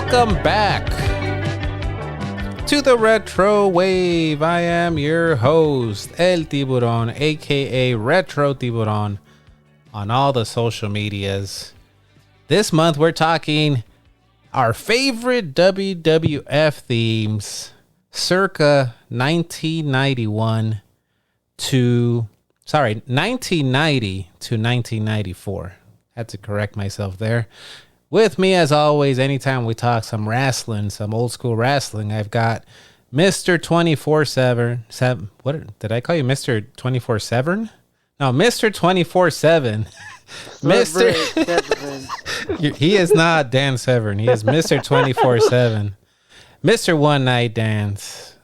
Welcome back to the Retro Wave. I am your host, El Tiburon, aka Retro Tiburon, on all the social medias. This month we're talking our favorite WWF themes circa 1990 to 1994. Had to correct myself there. With me, as always, anytime we talk some wrestling, some old school wrestling, I've got Mr. 24/7. What did I call you, Mr. 24/7? No, Mr. 24/7. Mr. He is not Dan Severn. He is Mr. 24/7. Mr. One Night Dance.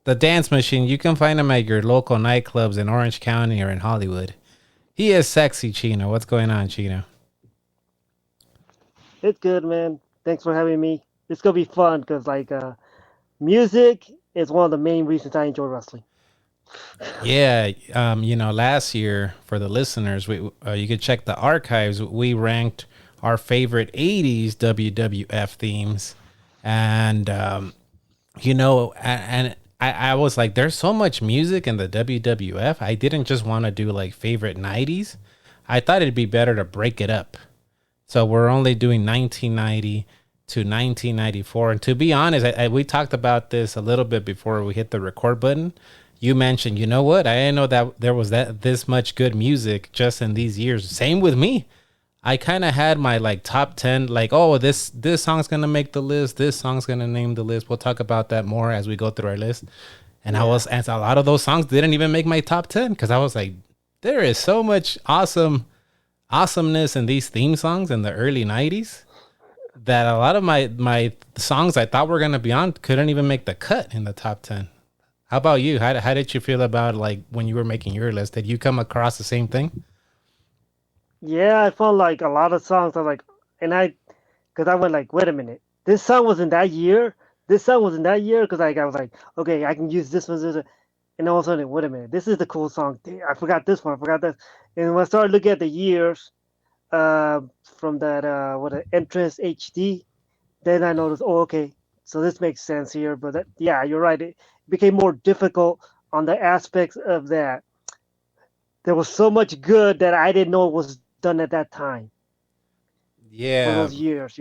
The Dance Machine. You can find him at your local nightclubs in Orange County or in Hollywood. He is Sexy Chino. What's going on, Chino? It's good, man. Thanks for having me. It's gonna be fun because, music is one of the main reasons I enjoy wrestling. Yeah, last year for the listeners, you could check the archives. We ranked our favorite '80s WWF themes, and I was like, there's so much music in the WWF. I didn't just want to do like favorite '90s. I thought it'd be better to break it up. So we're only doing 1990 to 1994. And to be honest, we talked about this a little bit before we hit the record button. You mentioned, you know what? I didn't know that there was this much good music just in these years. Same with me. I kind of had my top 10, this song's going to make the list. This song's going to name the list. We'll talk about that more as we go through our list. And a lot of those songs didn't even make my top 10 because I was like, there is so much awesomeness in these theme songs in the early 90s that a lot of my songs I thought were going to be on couldn't even make the cut in the top 10. How about you? How did you feel about when you were making your list? Did you come across the same thing? Yeah, I felt like a lot of songs. I was like, because I went like, wait a minute, this song was in that year. This song was in that year because I was like, okay, I can use this one, and all of a sudden, wait a minute, this is the cool song. I forgot this one. I forgot that. And when I started looking at the years, from that Entrance HD, then I noticed, oh, okay, so this makes sense here. But you're right. It became more difficult on the aspects of that. There was so much good that I didn't know was done at that time. Yeah, for those years,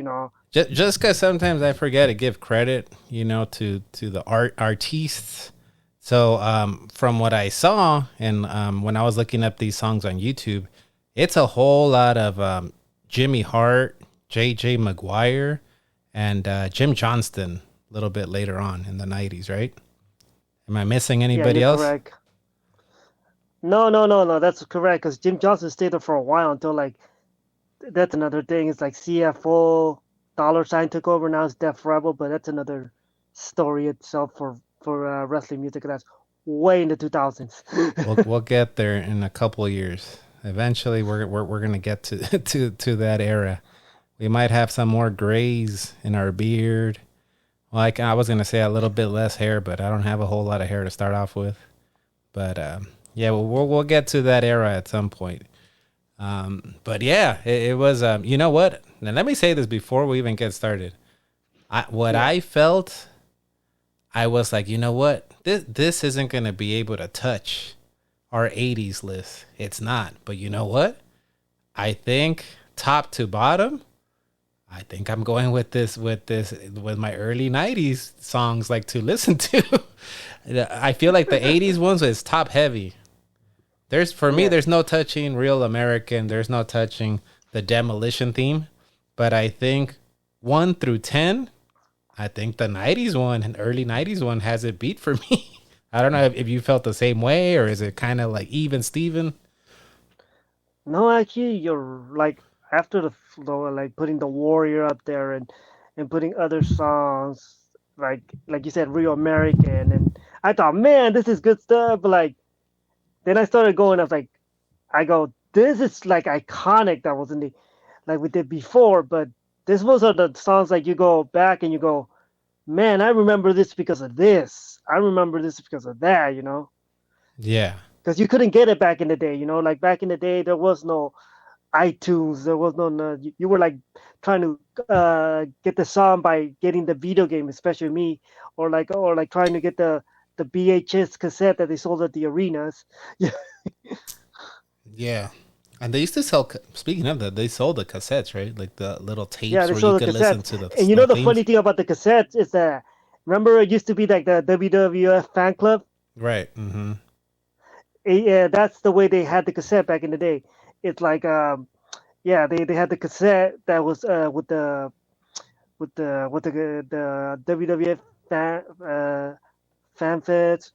Just because sometimes I forget to give credit, to the artists. So from what I saw, and when I was looking up these songs on YouTube, it's a whole lot of Jimmy Hart, J.J. Maguire, and Jim Johnston a little bit later on in the 90s, right? Am I missing anybody else? Correct. No, that's correct, because Jim Johnston stayed there for a while until, that's another thing. It's like CFO, $sign took over, now it's Def Rebel, but that's another story itself for wrestling music. That's way in the 2000s. We'll get there in a couple of years. Eventually, we're gonna get to that era. We might have some more grays in our beard. Like I was gonna say, a little bit less hair, but I don't have a whole lot of hair to start off with. But we'll get to that era at some point. But yeah, it was. You know what? Now let me say this before we even get started. I felt. I was like, you know what? This isn't going to be able to touch our 80s list. It's not. But you know what? I think top to bottom, I think I'm going with my early 90s songs to listen to. I feel like the 80s ones is top heavy. There's no touching Real American. There's no touching the Demolition theme. But I think 1 through 10, I think the 90s one and early 90s one has it beat for me. I don't know if you felt the same way, or is it kind of like even Steven? No, actually, you're after the flow, putting the Warrior up there and putting other songs like you said, Real American, and I thought, man, this is good stuff. But then I started going. This is iconic. That wasn't we did before, but this was the songs you go back and you go, man, I remember this because of this. I remember this because of that, Yeah. Because you couldn't get it back in the day, back in the day, there was no iTunes. There was no, no you were like trying to get the song by getting the video game, especially me, or like trying to get the VHS cassette that they sold at the arenas. Yeah, Yeah. And they used to sell. Speaking of that, they sold the cassettes, right? Like the little yeah, tapes they where you sold the could listen cassettes. to And you know the the themes. funny thing about the cassettes is that remember it used to be like the WWF fan club. Right. Mm-hmm. Yeah, that's the way they had the cassette back in the day. It's like yeah, they had the cassette that was with the WWF fanfest,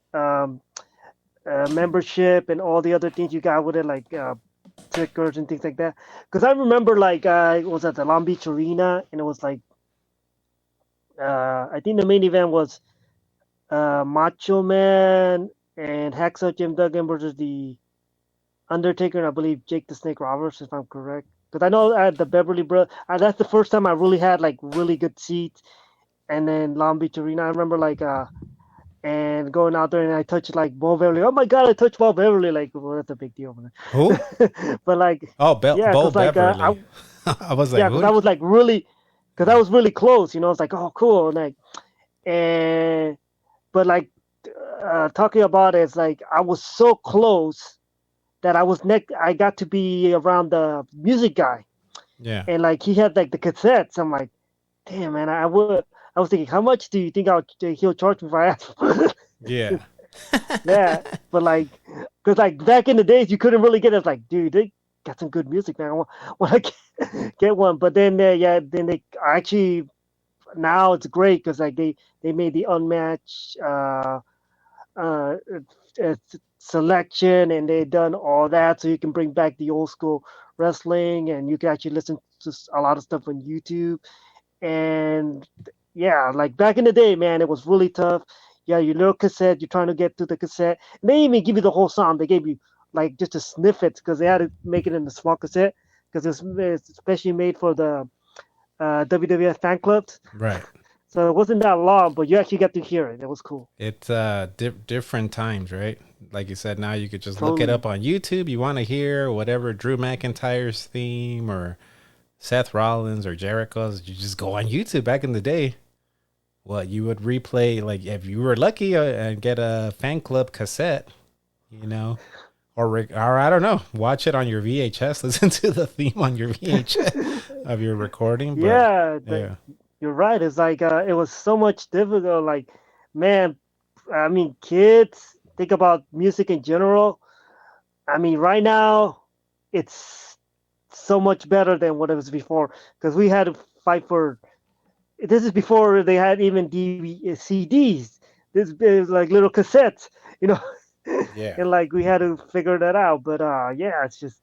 membership, and all the other things you got with it, like stickers and things like that. Because I remember, like, it was at the Long Beach Arena, and it was like, I think the main event was Macho Man and Hacksaw Jim Duggan versus the Undertaker, and I believe Jake the Snake Roberts, if I'm correct. Because I know at the Beverly Bros, that's the first time I really had like really good seats. And then Long Beach Arena, I remember like and going out there and I touched like Bo Beverly. Oh my God, I touched Bo Beverly. Like, well, that's a big deal. Who? But like, Oh, yeah, Bo because like Beverly. I was like, yeah, because I who? was like really, because I was really close. You know, it's like, oh, cool, and like, and but like talking about it, it's like I was so close that I got to be around the music guy, Yeah. and like he had like the cassettes. I'm like, damn, man, I was thinking, how much do you think he'll charge me if I ask? Yeah. Yeah, but like, because like back in the days, you couldn't really get it. It's like, dude, they got some good music, man. Want to get one, but then yeah, then they actually now it's great because like they made the unmatched uh, uh, selection and they done all that, so you can bring back the old school wrestling and you can actually listen to a lot of stuff on YouTube. And yeah, like back in the day, man, it was really tough. Yeah, your little cassette, you're trying to get to the cassette. And they didn't even give you the whole song. They gave you like just a snippet because they had to make it in the small cassette because it's especially made for the WWF fan clubs. Right. So it wasn't that long, but you actually got to hear it. It was cool. It's different times, right? Like you said, now you could just look it Totally. up on YouTube. You want to hear whatever Drew McIntyre's theme or Seth Rollins or Jericho's, you just go on YouTube. Back in the day, well, you would replay, like if you were lucky and get a fan club cassette, you know, or I don't know, watch it on your VHS, listen to the theme on your VHS of your recording. But Yeah, yeah, you're right. It's like it was so much difficult. Like, man, I mean, kids think about music in general. I mean, right now, it's so much better than what it was before because we had to fight for. This is before they had even CDs. This is like little cassettes, you know, yeah, and like we had to figure that out. But yeah, it's just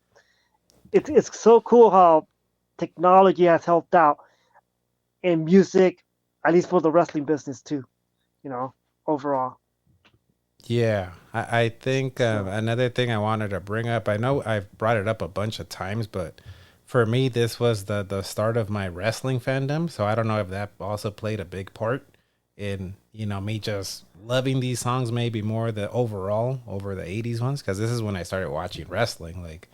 it's so cool how technology has helped out in music, at least for the wrestling business too. You know, overall. yeah. I think So another thing I wanted to bring up. I know I've brought it up a bunch of times, but for me, this was the start of my wrestling fandom. So I don't know if that also played a big part in me just loving these songs maybe more the overall over the 80s ones, because this is when I started watching wrestling, like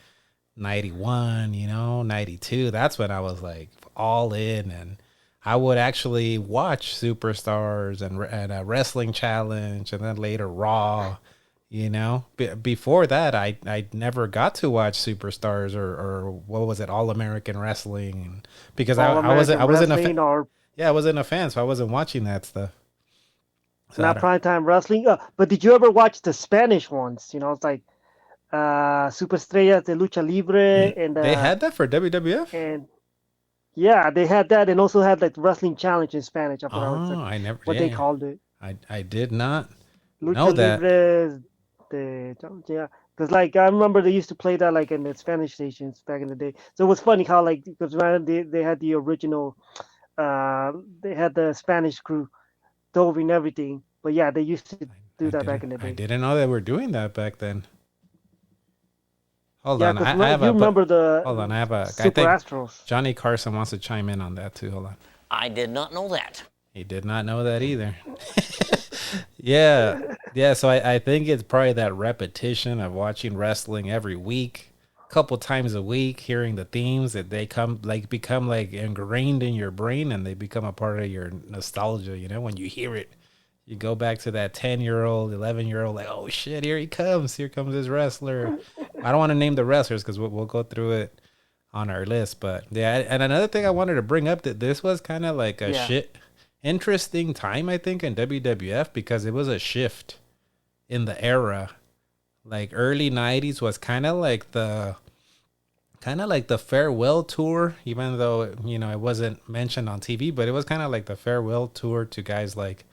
91, 92. That's when I was like all in, and I would actually watch Superstars and a Wrestling Challenge, and then later Raw. Before that, I never got to watch Superstars or what was it, All American Wrestling, because All American I wasn't a Wrestling or yeah, I wasn't a fan, so I wasn't watching that stuff. So I not don't. primetime wrestling. But did you ever watch the Spanish ones? You know, it's like Super Estrellas de Lucha Libre They had that for WWF. and yeah, they had that and also had like Wrestling Challenge in Spanish. I forgot Oh, I never. what they Yeah, called it. I did not know Lucha that. Libre de yeah. Because like I remember they used to play that like in the Spanish stations back in the day. So it was funny how like because they had the original they had the Spanish crew dove and everything. But yeah, they used to do I that back didn't. in the I day. didn't know they were doing that back then. Hold Yeah, on, because I have you a but. remember Hold on, the I have a. I Super think Astros. Johnny Carson wants to chime in on that too. Hold on. I did not know that. He did not know that either. Yeah, yeah. So I think it's probably that repetition of watching wrestling every week. couple times a week, hearing the themes that they become like ingrained in your brain, and they become a part of your nostalgia. You know, when you hear it, you go back to that 10-year-old, 11-year-old, like, oh shit, here comes this wrestler. I don't want to name the wrestlers because we'll go through it on our list, but yeah. And another thing I wanted to bring up, that this was kind of like a interesting time, I think, in WWF, because it was a shift in the era. Like early 90s was kind of like the farewell tour, even though, you know, it wasn't mentioned on TV, but it was kind of like the farewell tour to guys like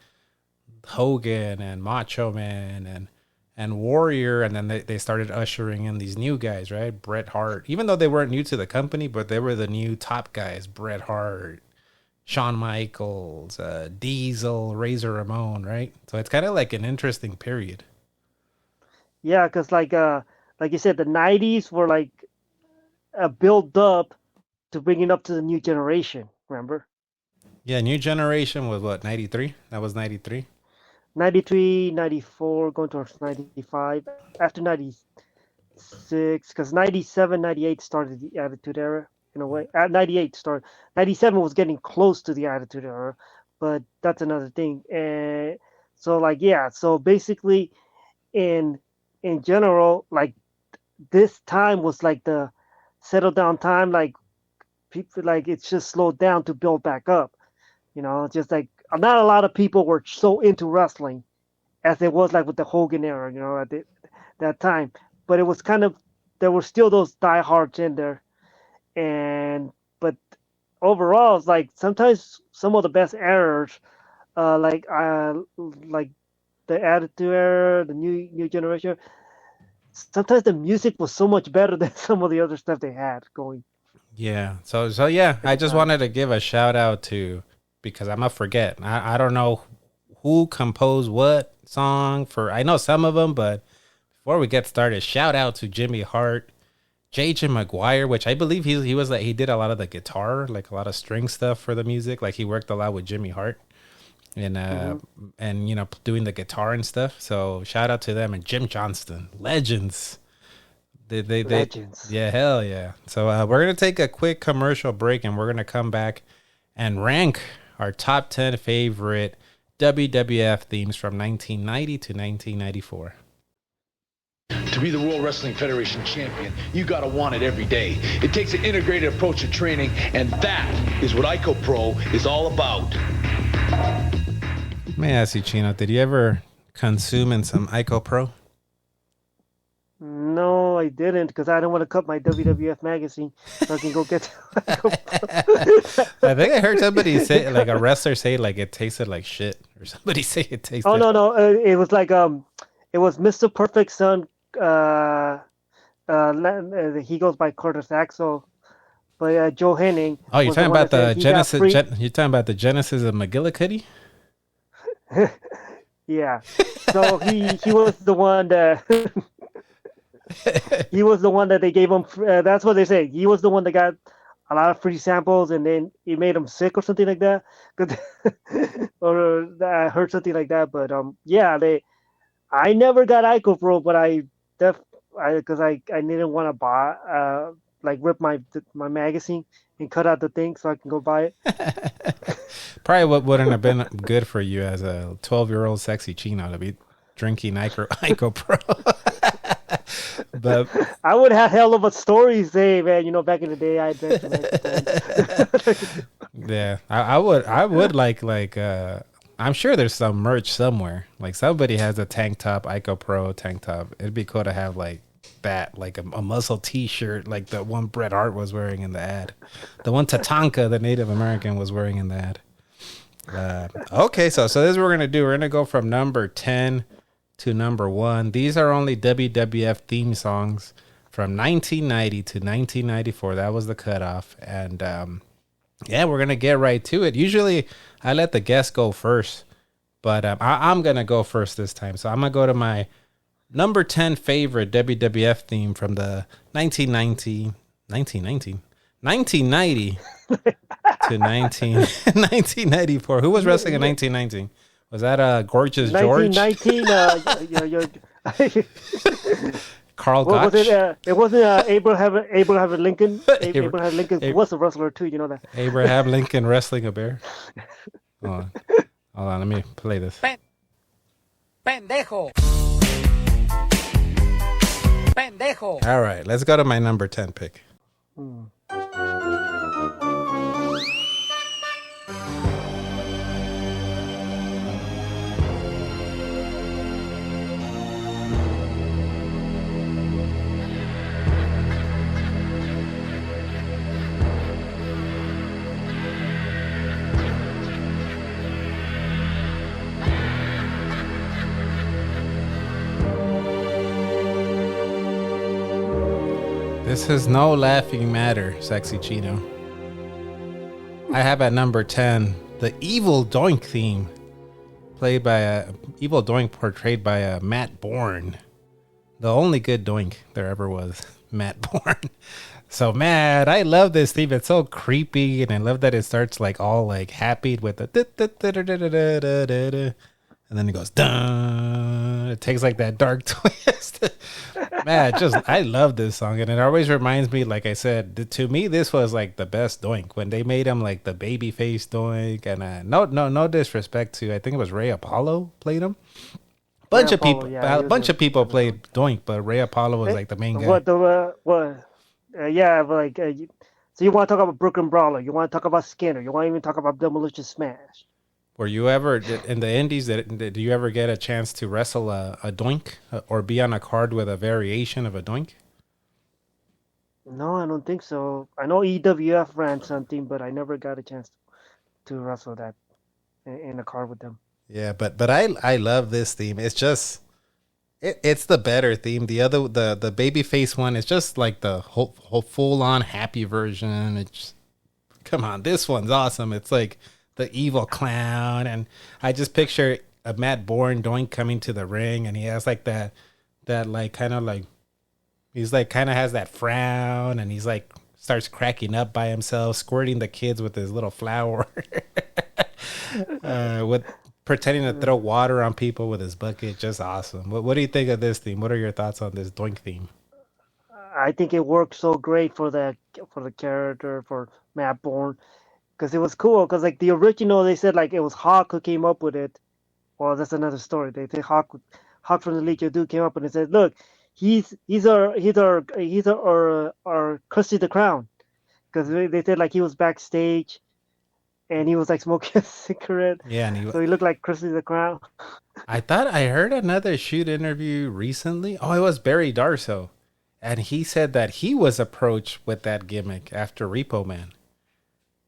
Hogan and Macho Man and Warrior. And then they started ushering in these new guys, right? Bret Hart, even though they weren't new to the company, but they were the new top guys. Bret Hart, Shawn Michaels, Diesel, Razor Ramon, right? So it's kind of like an interesting period. Yeah, because like you said, the '90s were like a build up to bringing up to the new generation. Remember? Yeah, new generation was what, 93? That was 93. 93, 94, going towards 95. After 96, because 97, 98 started the Attitude Era in a way. At 98 started. 97 was getting close to the Attitude Era, but that's another thing. And so like so basically in general, like this time was like the settle down time, like people, like it's just slowed down to build back up, you know, just like not a lot of people were so into wrestling as it was like with the Hogan era, you know, at that time, but it was kind of, there were still those diehards in there. But overall, it's like sometimes some of the best eras, like the Attitude Era, the new generation, sometimes the music was so much better than some of the other stuff they had going. Yeah. So yeah, I just wanted to give a shout out to, because I'm gonna forget. I don't know who composed what song for. I know some of them, but before we get started, shout out to Jimmy Hart, J.J. Maguire, which I believe he was like, he did a lot of the guitar, like a lot of string stuff for the music. Like he worked a lot with Jimmy Hart. And you know, doing the guitar and stuff. So shout out to them. And Jim Johnston, legends. Legends. Yeah, hell yeah. So we're gonna take a quick commercial break, and we're gonna come back and rank our top 10 favorite WWF themes from 1990 to 1994. To be the World Wrestling Federation champion, you gotta want it every day. It takes an integrated approach to training, and that is what IcoPro is all about. Let me ask you, Chino, did you ever consume in some IcoPro? No, I didn't, because I don't want to cut my WWF magazine so I can go get I think I heard somebody say, like a wrestler say, like it tasted like shit, or somebody say it tasted. Oh no, it was like it was Mr. Perfect's son. He goes by Curtis Axel, but Joe Henning. Oh, you're talking about the Genesis. You're talking about the Genesis of McGillicuddy. Yeah. So he was the one that he was the one that they gave him. That's what they say. He was the one that got a lot of free samples, and then it made him sick or something like that. Or I heard something like that. But yeah, I never got IcoPro, but because I didn't want to buy like rip my magazine and cut out the thing so I can go buy it. Probably what wouldn't have been good for you as a 12-year-old sexy Chino to be drinking IcoPro. But I would have hell of a story say, man, you know, back in the day I drank some. Yeah, I would like I'm sure there's some merch somewhere. Like somebody has a tank top, IcoPro tank top. It'd be cool to have like that, like a muscle t-shirt, like the one Bret Hart was wearing in the ad. The one Tatanka, the Native American, was wearing in the ad. Okay, so this is what we're going to do. We're going to go from number 10 to number 1. These are only WWF theme songs from 1990 to 1994. That was the cutoff. And yeah, we're going to get right to it. Usually I let the guests go first, but I'm going to go first this time. So I'm going to go to my number 10 favorite WWF theme from the 1990 to 1994. Who was wrestling in 1990? Was that Gorgeous George? 1919. Carl What was Gotch. it? It wasn't Abraham Lincoln. Abraham Lincoln was a wrestler too. You know that. Abraham Lincoln wrestling a bear. Hold on. Let me play this. Pendejo. Pendejo. All right, let's go to my number 10 pick. This is no laughing matter, Sexy Chino. I have at number 10 the Evil Doink theme, played by Evil Doink, portrayed by Matt Bourne, the only good Doink there ever was, Matt Bourne. So Matt, I love this theme. It's so creepy, and I love that it starts like all like happy with the and then it goes dun. It takes like that dark twist. Man, I love this song, and it always reminds me, like I said, to me this was like the best Doink when they made him like the baby face Doink, and no disrespect to, I think it was Ray Apollo played him. Bunch of people played Doink, but Ray Apollo was like the main guy. So you want to talk about Brooklyn Brawler? You want to talk about Skinner? You want to even talk about Demolition Smash? Were you ever in the Indies? Did you ever get a chance to wrestle a Doink or be on a card with a variation of a Doink? No, I don't think so. I know EWF ran something, but I never got a chance to wrestle that in a card with them. Yeah, but I love this theme. It's just it's the better theme. The other the babyface one is just like the whole full on happy version. It's come on, this one's awesome. It's like the evil clown, and I just picture a Matt Bourne Doink coming to the ring, and he has like that like kind of like he's like kind of has that frown, and he's like starts cracking up by himself, squirting the kids with his little flower, with pretending to throw water on people with his bucket. Just awesome. What do you think of this theme? What are your thoughts on this Doink theme? I think it worked so great for the character, for Matt Bourne. Because it was cool, because like the original, they said like it was Hawk who came up with it. Well, that's another story. They say Hawk from the League of Dude came up and they said, "Look, he's our Krusty the Clown," because they said like he was backstage, and he was like smoking a cigarette. Yeah, and so he looked like Krusty the Clown. I thought I heard another shoot interview recently. Oh, it was Barry Darso, and he said that he was approached with that gimmick after Repo Man.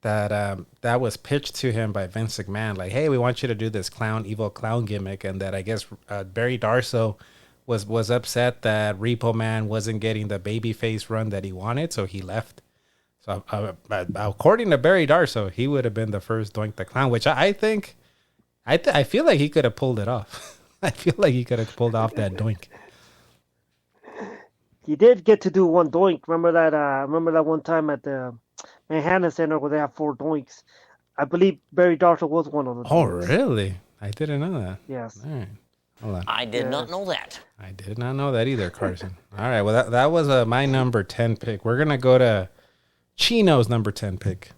That was pitched to him by Vince McMahon, like, hey, we want you to do this evil clown gimmick, and that I guess Barry Darso was upset that Repo Man wasn't getting the babyface run that he wanted, so he left. So according to Barry Darso, he would have been the first Doink the Clown, which I think, I feel like he could have pulled it off. I feel like he could have pulled off that Doink. He did get to do one Doink. Remember that one time at the Manhattan Center where they have 4 Doinks. I believe Barry Darso was one of them. Oh, really? I didn't know that. Yes. All right. Hold on. I did not know that. I did not know that either, Carson. All right. Well, that was my number 10 pick. We're going to go to Chino's number 10 pick.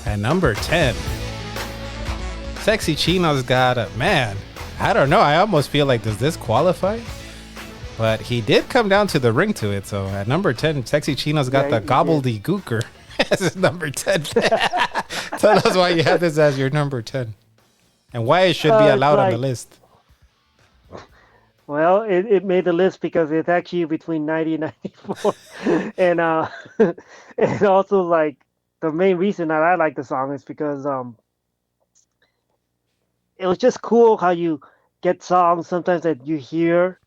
At number 10, Sexy Chino's got a man. I don't know. I almost feel like, does this qualify? But he did come down to the ring to it. So at number 10, Sexy Chino's got the gobbledygooker as his number 10. Tell us why you have this as your number 10 and why it should be allowed on the list. Well, it made the list because it's actually between 90 and 94. and and also like the main reason that I like the song is because it was just cool how you get songs sometimes that you hear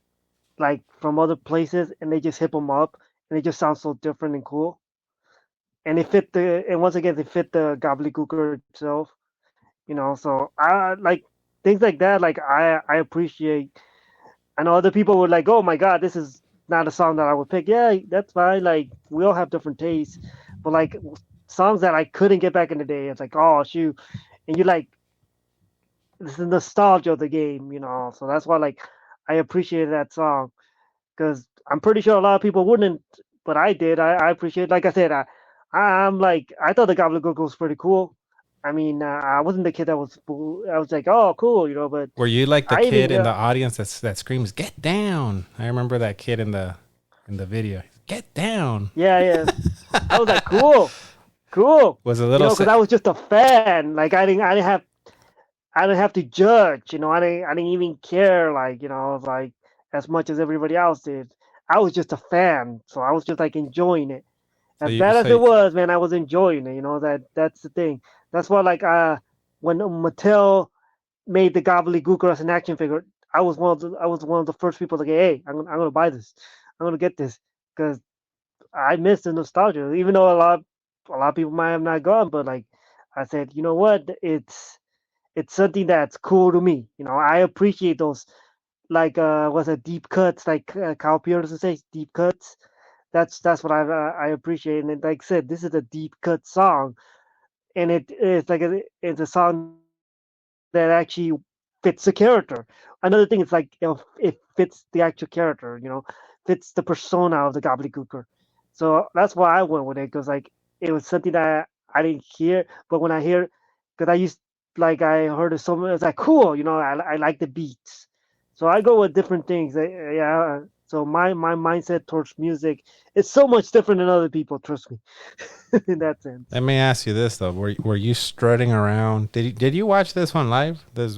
like from other places, and they just hip them up, and they just sound so different and cool. And once again, they fit the gobbledygooker itself, So I like things like that. Like I appreciate. I know other people were like, "Oh my God, this is not a song that I would pick." Yeah, that's fine. Like we all have different tastes, but like songs that I couldn't get back in the day, it's like, oh shoot, and you like this is nostalgia of the game, So that's why like I appreciated that song because I'm pretty sure a lot of people wouldn't, but I did. I appreciate. Like I said, I'm like I thought the Gobbledygook was pretty cool. I mean, I wasn't the kid that was. I was like, oh, cool, But were you like the I kid even, in the audience that screams "Get down"? I remember that kid in the video. Get down. Yeah. I was like, cool. Was a little because I was just a fan. Like I didn't have to judge. I didn't even care. Like like as much as everybody else did. I was just a fan, so I was just like enjoying it. As bad as it was, man, I was enjoying it. That's the thing. That's why, like, when Mattel made the Gobbledygooker as an action figure, I was one of the first people to get, hey, I'm gonna buy this. I'm gonna get this because I miss the nostalgia. Even though a lot of people might have not gone, but like I said, you know what? It's something that's cool to me. I appreciate those like what's it, deep cuts, like Kyle Pearson says, deep cuts. That's what I appreciate. And like I said, this is a deep cut song, and it's a song that actually fits the character. Another thing is like it fits the actual character, fits the persona of the Gobbledygooker. So that's why I went with it because like it was something that I didn't hear, but when I hear, because I heard it so much, it's like cool, I like the beats. So I go with different things. Yeah. So my mindset towards music is so much different than other people. Trust me, in that sense. Let me ask you this though: Were you strutting around? Did you watch this one live? This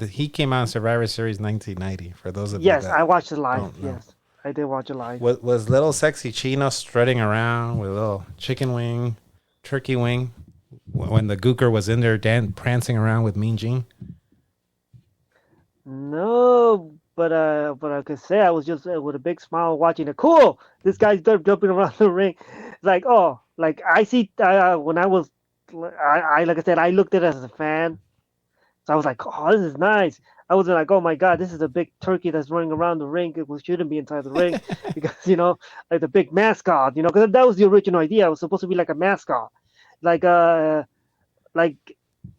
He came out in Survivor Series 1990. For those of you yes, I watched it live. Yes, I did watch it live. Was little Sexy Chino strutting around with a little chicken wing, turkey wing, when the Gooker was in there prancing around with Mean Gene? No, but I could say I was just with a big smile watching it. Cool, this guy's jumping around the ring. Like, oh, like I see. When I was, I like I said, I looked at it as a fan, so I was like, oh, this is nice. I wasn't like, oh my God, this is a big turkey that's running around the ring. It shouldn't be inside the ring because like the big mascot. Because that was the original idea. It was supposed to be like a mascot, like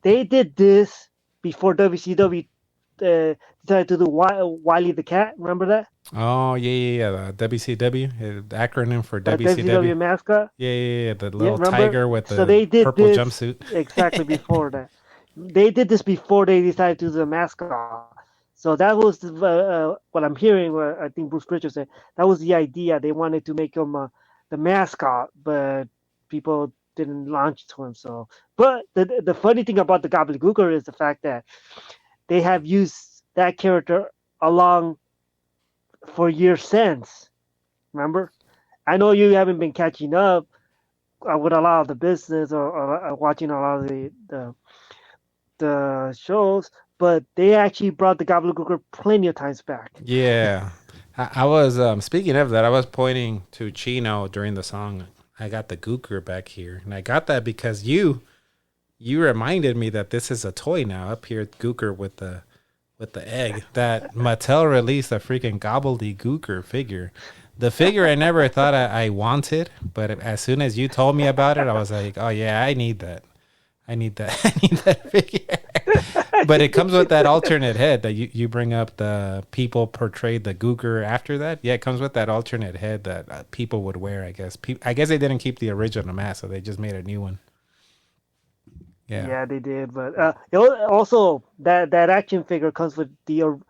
they did this before WCW. Decided to do Wiley the Cat. Remember that? Oh yeah. The WCW, the acronym for WCW. WCW mascot. Yeah. The little tiger with the purple jumpsuit. Exactly before that. They did this before they decided to do the mascot. So that was what I'm hearing. What I think Bruce Pritchard said. That was the idea. They wanted to make him the mascot, but people didn't launch to him. So, but the funny thing about the Gobbledygooker is the fact that they have used that character along for years since. Remember? I know you haven't been catching up with a lot of the business or watching a lot of the shows, but they actually brought the Gobbledygooker plenty of times back. Yeah. I was, speaking of that, I was pointing to Chino during the song. I got the Gooker back here. And I got that because you reminded me that this is a toy now up here at Gooker with the egg. That Mattel released a freaking Gobbledygooker figure. The figure I never thought I wanted, but as soon as you told me about it, I was like, oh yeah, I need that. I need that figure. But it comes with that alternate head that you bring up. The people portrayed the Gooker after that. Yeah, it comes with that alternate head that people would wear, I guess. I guess they didn't keep the original mask, so they just made a new one. Yeah, they did, but also that action figure comes with the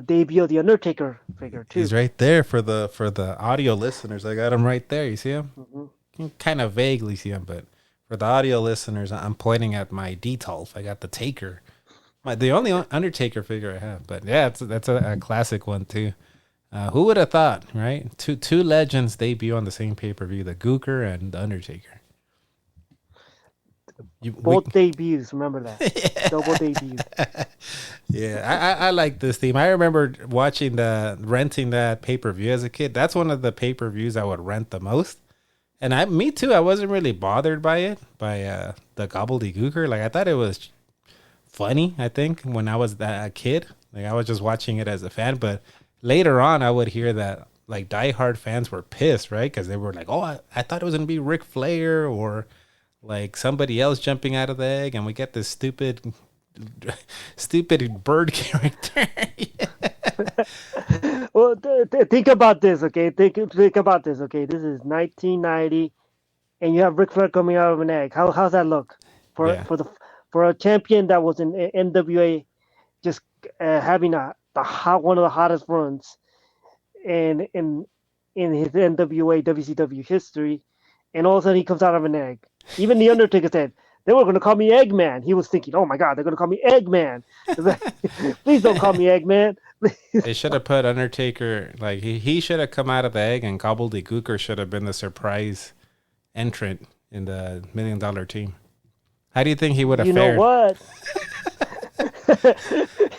debut of the Undertaker figure too. He's right there for the audio listeners. I got him right there. You see him? Mm-hmm. You can kind of vaguely see him, but for the audio listeners, I'm pointing at my Detolf. I got the Taker, the only Undertaker figure I have. But yeah, that's a classic one too. Who would have thought, right? Two legends debut on the same pay-per-view: the Gooker and the Undertaker. Both debuts, remember that. Double debut. Yeah, I like this theme. I remember renting that pay-per-view as a kid. That's one of the pay-per-views I would rent the most. And me too, I wasn't really bothered by it, by the gobbledygooker. Like, I thought it was funny, I think, when I was a kid. Like, I was just watching it as a fan. But later on, I would hear that, like, diehard fans were pissed, right? Because they were like, oh, I thought it was going to be Ric Flair or, like, somebody else jumping out of the egg. And we get this stupid bird character. Well, think about this, okay? Think about this, okay? This is 1990, and you have Ric Flair coming out of an egg. How's that look for a champion that was in NWA, just having one of the hottest runs in his NWA WCW history, and all of a sudden he comes out of an egg. Even the Undertaker said, they were going to call me Eggman. He was thinking, oh my God, they're going to call me Eggman. Please don't call me Eggman. They should have put Undertaker, like, he should have come out of the egg, and Gobbledygooker should have been the surprise entrant in the $1 Million Team. How do you think he would have fared?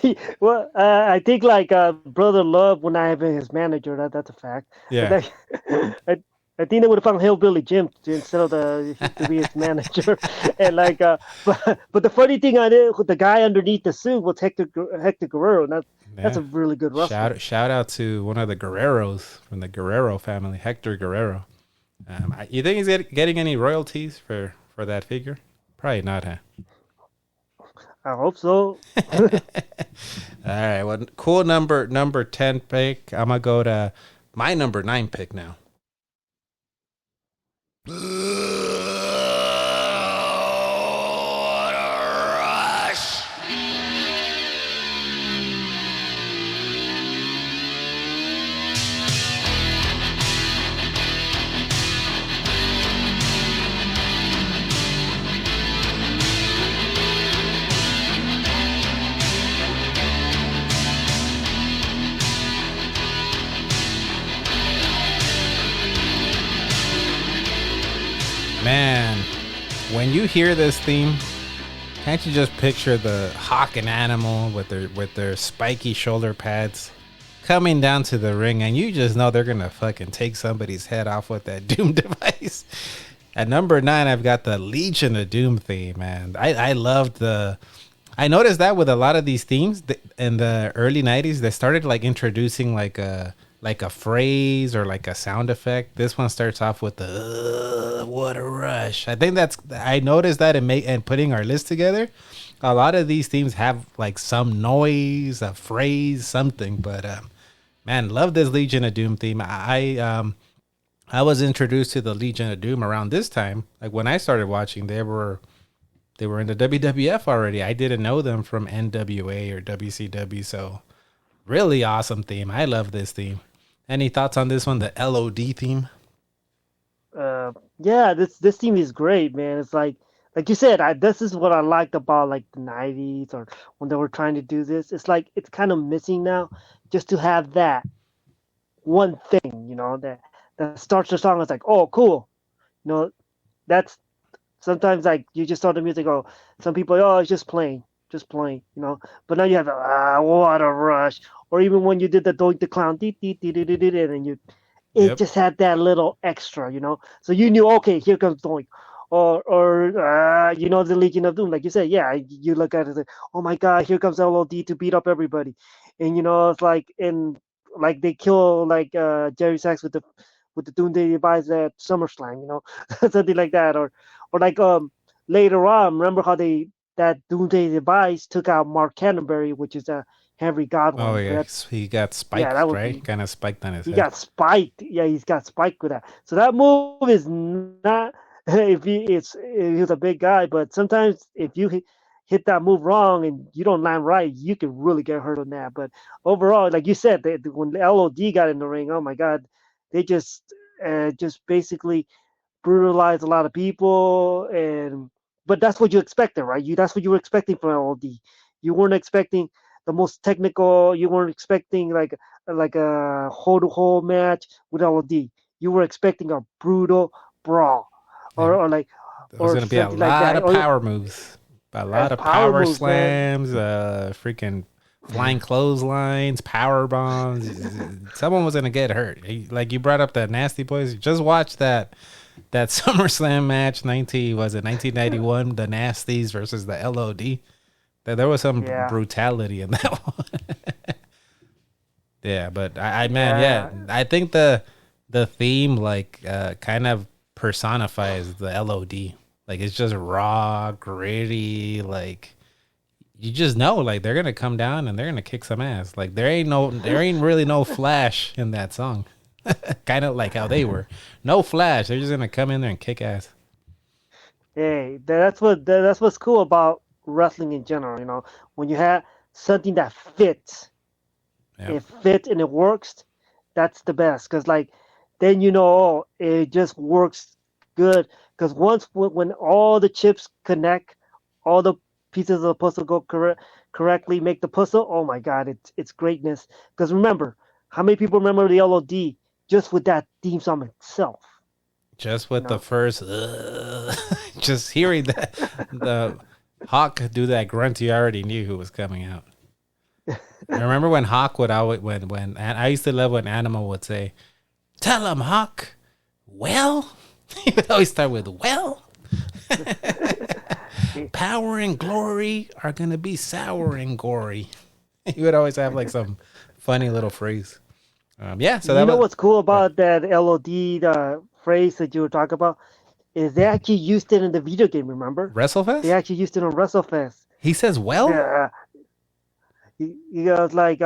You know what? I think like Brother Love would not have been his manager. That's a fact. Yeah. I think they would have found Hillbilly Jim instead of to be his manager. And like, but the funny thing the guy underneath the suit was Hector Guerrero. And that's a really good wrestler. Shout out to one of the Guerreros from the Guerrero family, Hector Guerrero. You think he's getting any royalties for that figure? Probably not, huh? I hope so. All right. Well, cool number 10 pick. I'm gonna go to my number 9 pick now. What a rush! Man, when you hear this theme, can't you just picture the Hawk and Animal with their spiky shoulder pads coming down to the ring, and you just know they're gonna fucking take somebody's head off with that Doom device. At number 9, I've got the Legion of Doom theme, man. I loved I noticed that with a lot of these themes in the early 90s, they started like introducing like a phrase or like a sound effect. This one starts off with the what a rush. I think I noticed that and putting our list together, a lot of these themes have like some noise, a phrase, something. But man, love this Legion of Doom theme. I was introduced to the Legion of Doom around this time. Like when I started watching, they were in the WWF already. I didn't know them from NWA or WCW. So really awesome theme. I love this theme. Any thoughts on this one, the LOD theme? Yeah, this theme is great, man. It's like you said, this is what I liked about like the 90s or when they were trying to do this. It's like it's kind of missing now, just to have that one thing, you know, that starts the song. It's like, oh, cool, you know, that's sometimes like you just start the music. Oh, some people, oh, it's just playing, you know. But now you have what a rush. Or even when you did the Doink the Clown, and it just had that little extra, you know. So you knew, okay, here comes Doink. Or you know, the Legion of Doom, like you said, yeah, you look at it, like, oh my God, here comes LOD to beat up everybody. And you know, it's like, and like they kill like Jerry Sachs with the Doomsday Device at SummerSlam, you know, something like that. Or like later on, remember how that Doomsday Device took out Mark Canterbury, which is a Henry Godwin. Oh yeah, he got spiked, right? Kind of spiked on his head. He got spiked. Yeah, he's got spiked with that. So that move is not. If he's a big guy, but sometimes if you hit that move wrong and you don't land right, you can really get hurt on that. But overall, like you said, when the LOD got in the ring, oh my God, they just basically brutalized a lot of people. But that's what you expected, right? That's what you were expecting from LOD. You weren't expecting the most technical. You weren't expecting like a hole-to-hole match with LOD. You were expecting a brutal brawl, or like There's going to be a lot of power moves. A lot of power slams, freaking flying clotheslines, power bombs. Someone was going to get hurt. Like you brought up that Nasty Boys. Just watch that SummerSlam match, 1991, the Nasties versus the LOD. There was some brutality in that one. Yeah, but I think the theme like kind of personifies the LOD. Like it's just raw, gritty, like you just know like they're gonna come down and they're gonna kick some ass. Like there ain't really no flash in that song. Kind of like how they were. No flash. They're just gonna come in there and kick ass. Hey, that's what's cool about wrestling in general, you know. When you have something that fits. Yep. It fits and it works, that's the best. Because like then you know it just works good. Because when all the chips connect, all the pieces of the puzzle go correctly, make the puzzle. Oh my God, it's greatness. Because remember, how many people remember the LOD just with that theme song itself? Just with the first, just hearing that the Hawk do that grunt, you already knew who was coming out. I remember when Hawk would always when I used to love when Animal would say, "Tell him, Hawk." Well. He would always start with, well, power and glory are going to be sour and gory. He would always have like some funny little phrase. So you know what's cool about that LOD phrase that you were talking about is they actually used it in the video game, remember? WrestleFest? They actually used it on WrestleFest. He says, well? Yeah. He goes like,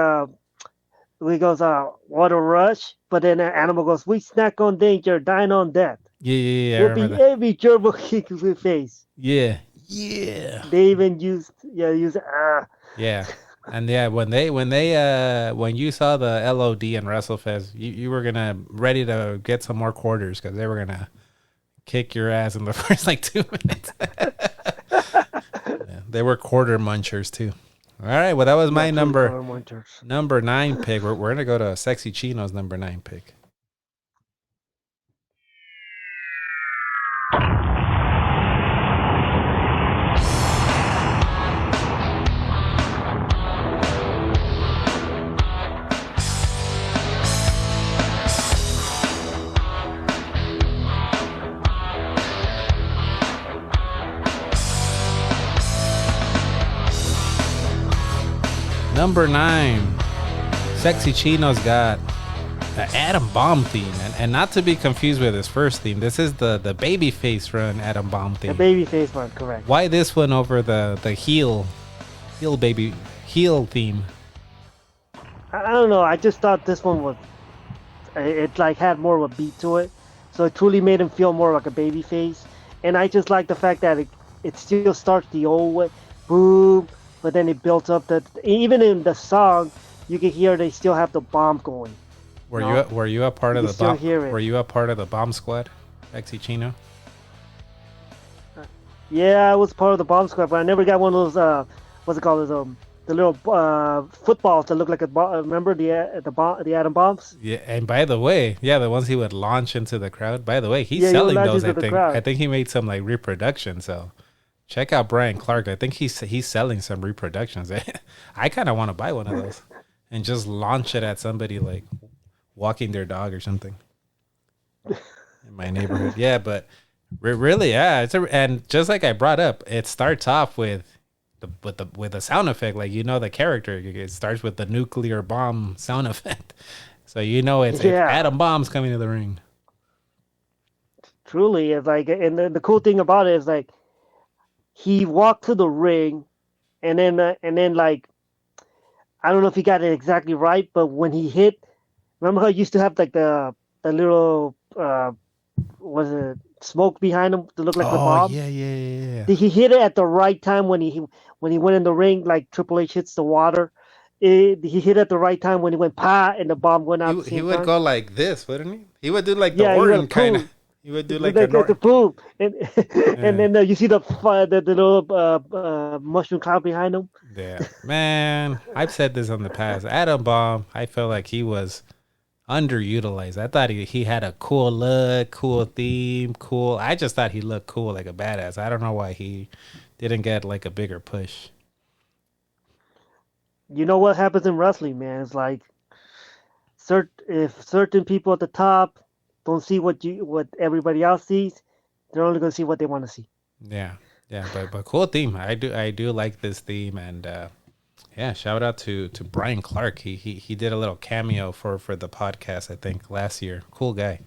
what a rush. But then the Animal goes, we snack on danger, dine on death. Yeah. It'll be every gerbil kick in the face. Yeah. They even used. Yeah. And when you saw the LOD and WrestleFest, you were ready to get some more quarters because they were gonna kick your ass in the first like 2 minutes. They were quarter munchers too. All right, well that was my number 9 pick. We're gonna go to Sexy Chino's number 9 pick. Number 9, Sexy Chino's got the Adam Bomb theme, and not to be confused with his first theme. This is the babyface run Adam Bomb theme. The babyface one, correct. Why this one over the heel theme? I don't know. I just thought this one was it like had more of a beat to it, so it truly made him feel more like a babyface. And I just like the fact that it still starts the old way, boom. But then it built up that even in the song, you can hear they still have the bomb going. Were you a part of the bomb? Were you a part of the bomb squad, Sexy Chino? Yeah, I was part of the bomb squad, but I never got one of those. What's it called? The little footballs that look like a bomb. Remember the atom bombs? Yeah, and by the way, the ones he would launch into the crowd. By the way, he's selling those. I think he made some like reproduction. So. Check out Brian Clark. I think he's selling some reproductions. I kind of want to buy one of those and just launch it at somebody like walking their dog or something in my neighborhood. Yeah, but really, and just like I brought up, it starts off with the sound effect, like the character. It starts with the nuclear bomb sound effect, so it's atom bombs coming to the ring. Truly, it's like, and the cool thing about it is like. He walked to the ring, and then like, I don't know if he got it exactly right, but when he hit, remember how he used to have like the little was it smoke behind him to look like the bomb? Yeah. He hit it at the right time when he went in the ring, like Triple H hits the water. He hit at the right time when he went pa and the bomb went out. He would go like this, wouldn't he? He would do like the Orton kind of. You would do like the boom, and then you see the little mushroom cloud behind him. Yeah, man, I've said this on the past. Adam Bomb, I felt like he was underutilized. I thought he had a cool look, cool theme, cool. I just thought he looked cool, like a badass. I don't know why he didn't get like a bigger push. You know what happens in wrestling, man? It's like if certain people at the top don't see what everybody else sees, they're only gonna see what they want to see. Yeah, but cool theme. I do like this theme, and yeah, shout out to Brian Clark. He did a little cameo for the podcast, I think, last year. Cool guy.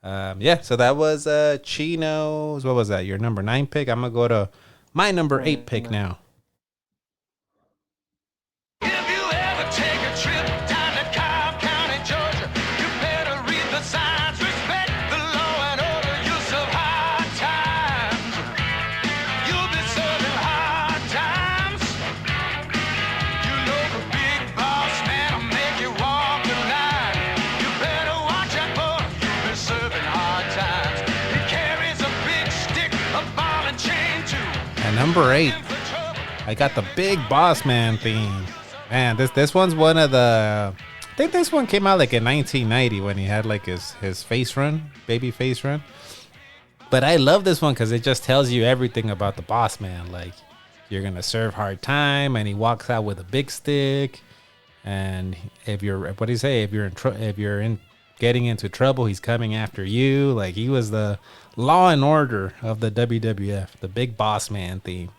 Yeah, so that was Chino's. What was that? Your number 9 pick. I'm gonna go to my number 8 pick now. Number 8, I got the Big Boss Man theme. Man, this one's one of the. I think this one came out like in 1990 when he had like his face run, baby face run. But I love this one because it just tells you everything about the Boss Man. Like, you're gonna serve hard time, and he walks out with a big stick. And if you're, what do you say? If you're in getting into trouble, he's coming after you. Like, he was the Law and Order of the WWF, the Big Boss Man theme.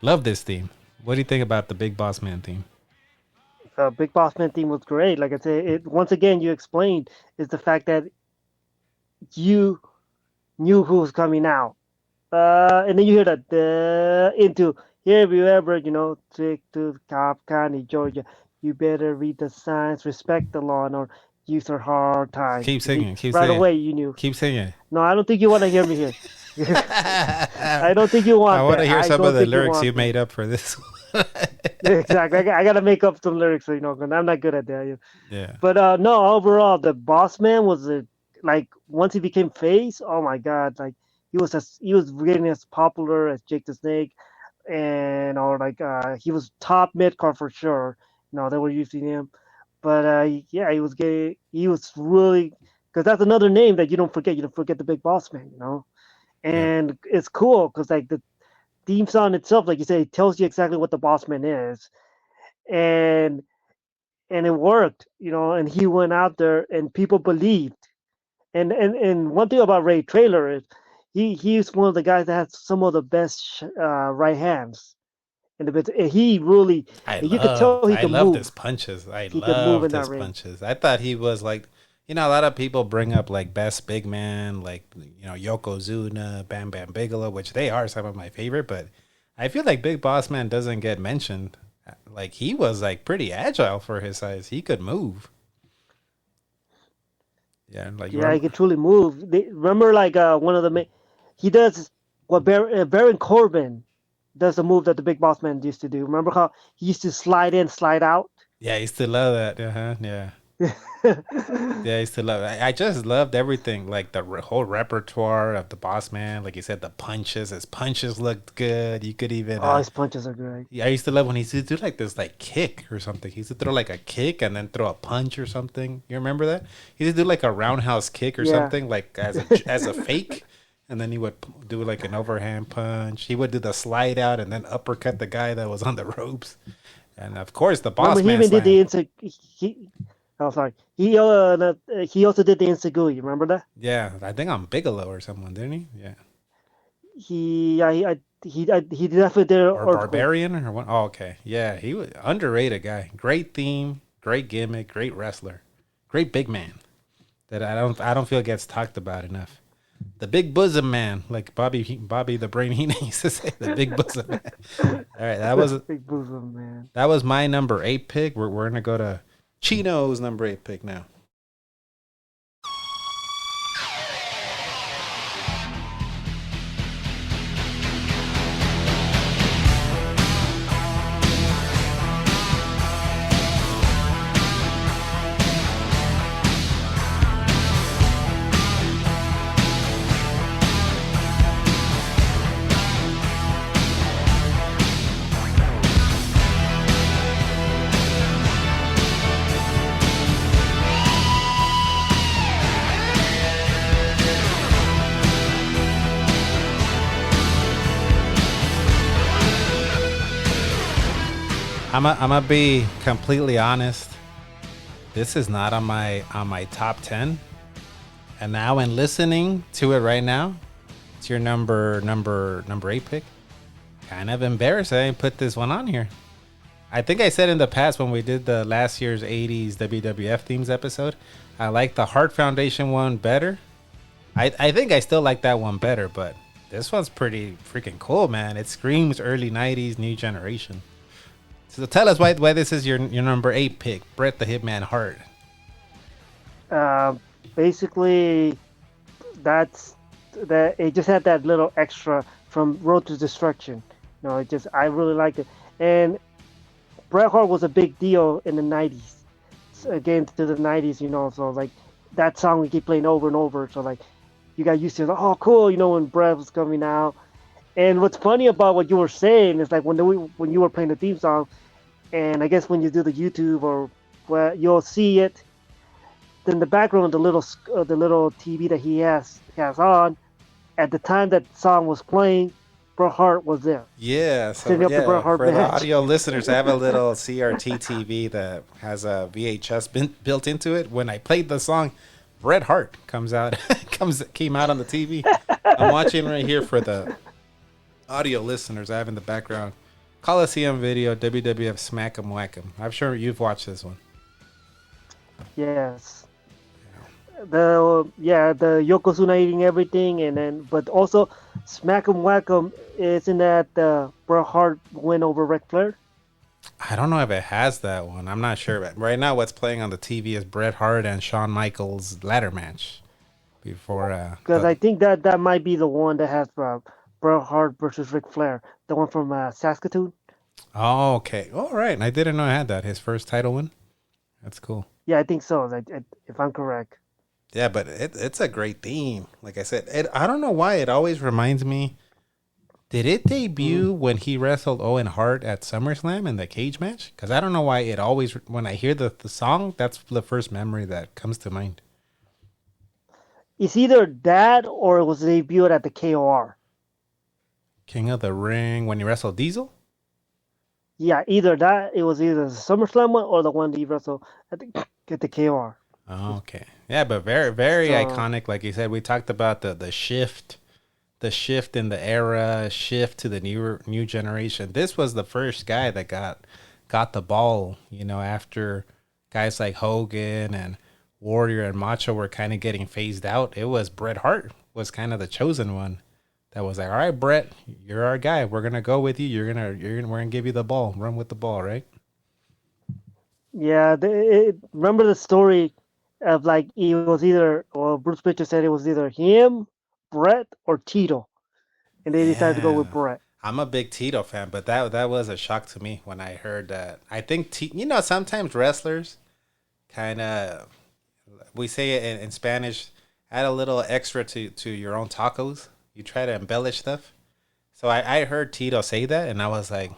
Love this theme. What do you think about the Big Boss Man theme? Big Boss Man theme was great. Like I said, once again, you explained is the fact that you knew who was coming out. And then you hear that into here, if you ever, take to Cobb County, Georgia, you better read the signs, respect the law, or use her hard time. Keep singing. Right away, you knew. Keep singing. No, I don't think you want to hear me here. I don't think you want. I want to hear some of the lyrics you made up for this. Exactly. I got to make up some lyrics, because I'm not good at that. Yeah. But no, overall, the Boss Man was like once he became face. Oh my God! Like he was getting as popular as Jake the Snake, and he was top mid card for sure. They were using him. But yeah, he was gay. He was really, because that's another name that you don't forget. You don't forget the Big Boss Man, And it's cool because like the theme song itself, like you say, it tells you exactly what the Boss Man is, and it worked, And he went out there, and people believed. And one thing about Ray Traylor is he's one of the guys that has some of the best right hands. And he really, you could tell he could move. I loved his punches. I loved his punches. I thought he was like, a lot of people bring up like best big man, like, Yokozuna, Bam Bam Bigelow, which they are some of my favorite. But I feel like Big Boss Man doesn't get mentioned. Like, he was like pretty agile for his size. He could move. Yeah, he could truly move. Remember, like one of the he does what Baron Corbin does the move that the Big Boss Man used to do. Remember how he used to slide in, slide out? Yeah, I used to love that. Yeah. Yeah, I used to love it. I just loved everything, like the whole repertoire of the Boss Man. Like you said, the punches. His punches looked good. You could even... his punches are great. Yeah, I used to love when he used to do like this like kick or something. He used to throw like a kick and then throw a punch or something. You remember that? He used to do like a roundhouse kick or something, like as a fake. And then he would do like an overhand punch. He would do the slide out and then uppercut the guy that was on the ropes. And of course, the Boss Man. He even did the he also did the Insegui. Remember that? Yeah, I think on Bigelow or someone, didn't he? Yeah. He definitely did. Or Barbarian or what? Oh, okay. Yeah, he was underrated guy. Great theme, great gimmick, great wrestler, great big man. That I don't feel gets talked about enough. The Big Bosom Man, like Bobby the Brain Heenan used to say, the Big Bosom Man. All right, that was Big Bosom Man. That was my number 8 pick. We're gonna go to Chino's number 8 pick now. I'm gonna be completely honest. This is not on my top 10. And now, in listening to it right now, it's your number 8 pick. Kind of embarrassed I didn't put this one on here. I think I said in the past when we did the last year's 80s WWF themes episode, I like the Hart Foundation one better. I think I still like that one better, but this one's pretty freaking cool, man. It screams early 90s, new generation. So tell us why this is your number 8 pick, Bret the Hitman Hart. Basically, it just had that little extra from Road to Destruction. I really liked it. And Bret Hart was a big deal in the 90s. Again, to the 90s, so like that song we keep playing over and over. So like you got used to it. Oh, cool, when Bret was coming out. And what's funny about what you were saying is like when you were playing the theme song, and I guess when you do the YouTube or where you'll see it, then the background, the little TV that he has on, at the time that song was playing, Bret Hart was there. Yeah, so for the audio listeners, I have a little CRT TV that has a VHS built into it. When I played the song, Bret Hart came out on the TV. I'm watching right here for the audio listeners. I have in the background Coliseum video, WWF Smack 'em Whack 'em. I'm sure you've watched this one. Yes. The Yokozuna eating everything, but also Smack 'em Whack 'em, isn't that Bret Hart win over Ric Flair? I don't know if it has that one. I'm not sure. But right now, what's playing on the TV is Bret Hart and Shawn Michaels ladder match. Because I think that might be the one that has Bret Hart versus Ric Flair, the one from Saskatoon. Oh, okay. All right. I didn't know I had that. His first title win. That's cool. Yeah, I think so. If I'm correct. Yeah, but it's a great theme. Like I said, I don't know why it always reminds me. Did it debut when he wrestled Owen Hart at SummerSlam in the cage match? Because I don't know why it always, when I hear the song, that's the first memory that comes to mind. It's either that or it was debuted at the KOR. King of the Ring, when he wrestled Diesel? Yeah, either that, it was either the SummerSlam one or the one that he wrestled at the KOR. Oh, okay. Yeah, but very, very iconic. Like you said, we talked about the shift in the era, shift to the new generation. This was the first guy that got the ball, after guys like Hogan and Warrior and Macho were kind of getting phased out. It was Bret Hart was kind of the chosen one that was like, all right, Bret, you're our guy. We're gonna go with you. We're gonna give you the ball. Run with the ball, right? Yeah, remember the story of like it was either, or Bruce Pritchard said it was either him, Bret, or Tito, and they decided to go with Bret. I'm a big Tito fan, but that was a shock to me when I heard that. I think sometimes wrestlers kind of, we say it in Spanish, add a little extra to your own tacos. You try to embellish stuff. So I heard Tito say that, and I was like,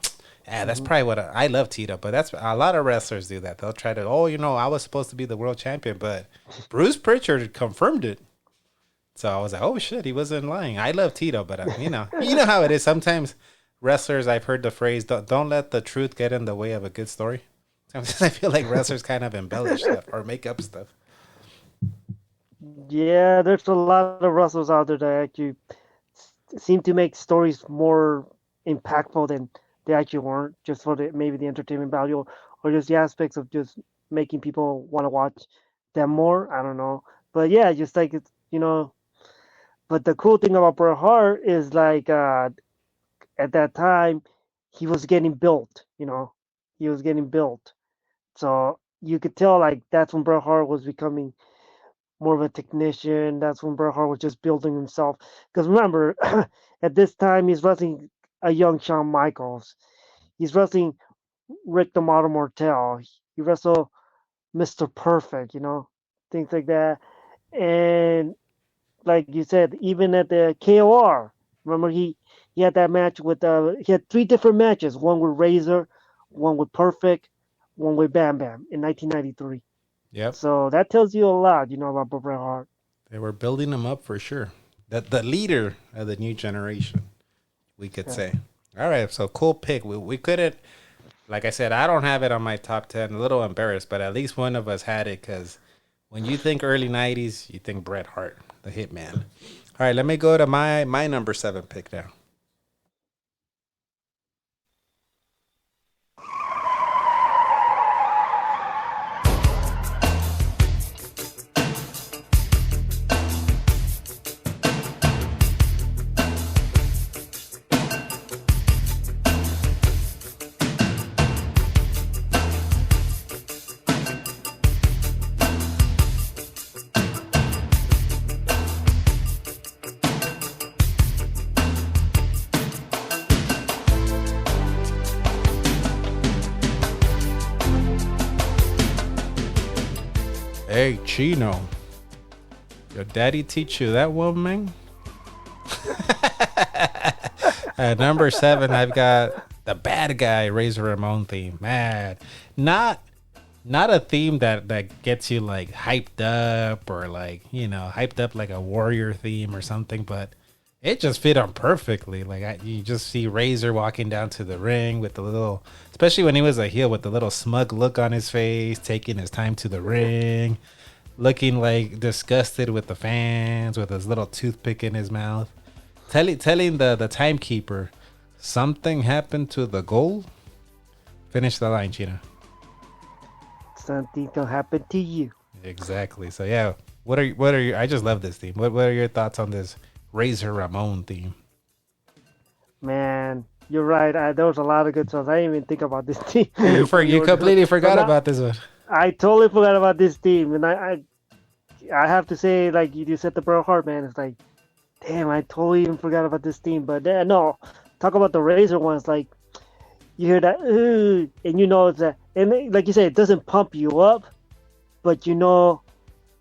yeah, that's probably what I love Tito, but that's a lot of wrestlers do that. They'll try to, I was supposed to be the world champion, but Bruce Pritchard confirmed it. So I was like, oh shit, he wasn't lying. I love Tito, but you know how it is. Sometimes wrestlers, I've heard the phrase, don't let the truth get in the way of a good story. Sometimes I feel like wrestlers kind of embellish stuff or make up stuff. Yeah, there's a lot of wrestlers out there that actually seem to make stories more impactful than they actually weren't, just for maybe the entertainment value or just the aspects of just making people want to watch them more. I don't know. But yeah, just like it's, but the cool thing about Bret Hart is like at that time he was getting built, he was getting built. So you could tell like that's when Bret Hart was becoming more of a technician. That's when Bret Hart was just building himself. Because remember, at this time he's wrestling a young Shawn Michaels. He's wrestling Rick the Model Mortel. He wrestled Mr. Perfect, things like that. And like you said, even at the KOR, remember he had that match with he had 3 different matches, one with Razor, one with Perfect, one with Bam Bam in 1993. Yep. So that tells you a lot, about Bret Hart. They were building him up for sure. The leader of the new generation, we could say. All right, so cool pick. We couldn't Like I said, I don't have it on my top 10. A little embarrassed, but at least one of us had it because when you think early 90s, you think Bret Hart, the Hitman. All right, let me go to my number 7 pick now. Hey, Chino. Your daddy teach you that one, man? At number 7, I've got the bad guy Razor Ramon theme. Man, not a theme that gets you like hyped up or like, hyped up like a warrior theme or something, but it just fit on perfectly. Like you just see Razor walking down to the ring with the little, especially when he was a heel, with the little smug look on his face, taking his time to the ring, looking like disgusted with the fans, with his little toothpick in his mouth, telling the timekeeper something happened to the goal. Finish the line, Chino. Something gonna happen to you. Exactly. So yeah, what are your? I just love this theme. What are your thoughts on this Razor Ramon theme? Man, you're right. There was a lot of good songs. I didn't even think about this team. You completely forgot about this one. I totally forgot about this team, and I have to say, like you said, the Bret Hart, man. It's like, damn, I totally even forgot about this team. But no, talk about the Razor ones. Like you hear that, and it's that, and like you say, it doesn't pump you up, but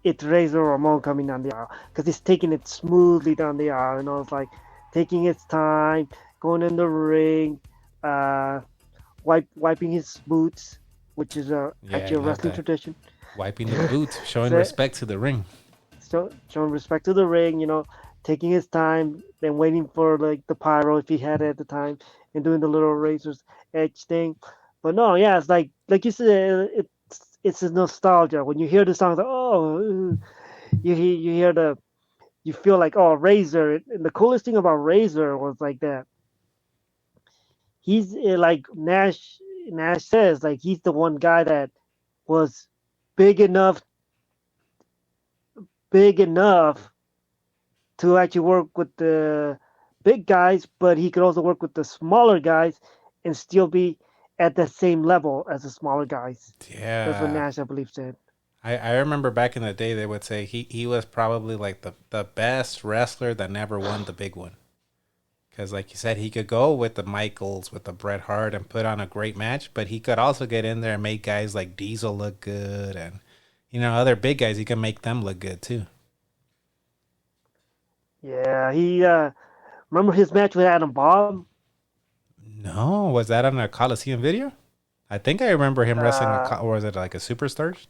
it's Razor Ramon coming down the aisle because he's taking it smoothly down the aisle. It's like taking his time, going in the ring, wiping his boots, which is actually a wrestling tradition. Wiping the boots, showing respect to the ring. So showing respect to the ring, taking his time, then waiting for like the pyro if he had it at the time, and doing the little Razor's Edge thing. But no, yeah, it's like you said, it's a nostalgia. When you hear the song, like, you feel like, oh, Razor. And the coolest thing about Razor was like that. He's like Nash says, like he's the one guy that was big enough to actually work with the big guys, but he could also work with the smaller guys and still be at the same level as the smaller guys. Yeah. That's what Nash, I believe, said. I remember back in the day, they would say he was probably like the best wrestler that never won the big one. Because like you said, he could go with the Michaels, with the Bret Hart and put on a great match, but he could also get in there and make guys like Diesel look good. And, other big guys, he can make them look good too. Yeah, he, remember his match with Adam Bomb? No, was that on a Coliseum video? I think I remember him wrestling, or was it like a Superstars?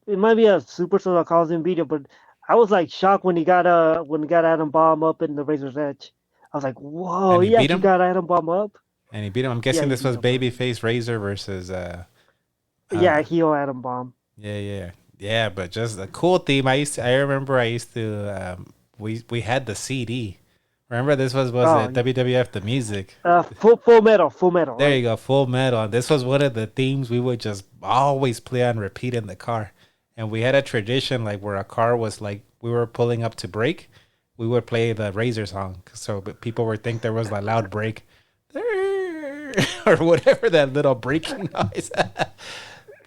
It might be a Superstar or Coliseum video, but I was like shocked when he got Adam Bomb up in the Razor's Edge. I was like, whoa, he got Adam Bomb up. And he beat him. I'm guessing this was babyface Razor versus heel Adam Bomb. Yeah, but just a cool theme. I remember we had the CD. Remember this was it WWF the music? Full metal. There right? you go, Full Metal. And this was one of the themes we would just always play on repeat in the car. And we had a tradition like where a car was like we were pulling up to brake, we would play the Razor song. So people would think there was a loud brake or whatever that little braking noise.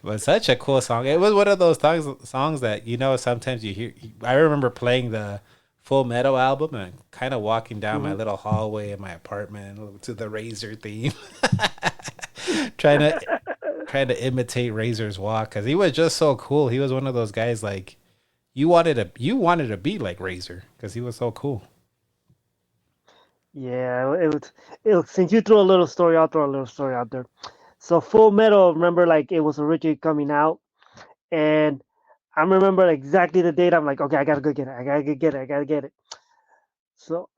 But such a cool song. It was one of those songs that sometimes you hear. I remember playing the Full Metal album and kind of walking down my little hallway in my apartment to the Razor theme, trying to imitate Razor's walk because he was just so cool. He was one of those guys like you wanted to be like Razor because he was so cool. Yeah, it was. Since you threw a little story, I'll throw a little story out there. So Full Metal, remember, like it was originally coming out, and I remember exactly the date. I'm like, okay, I gotta go get it. So,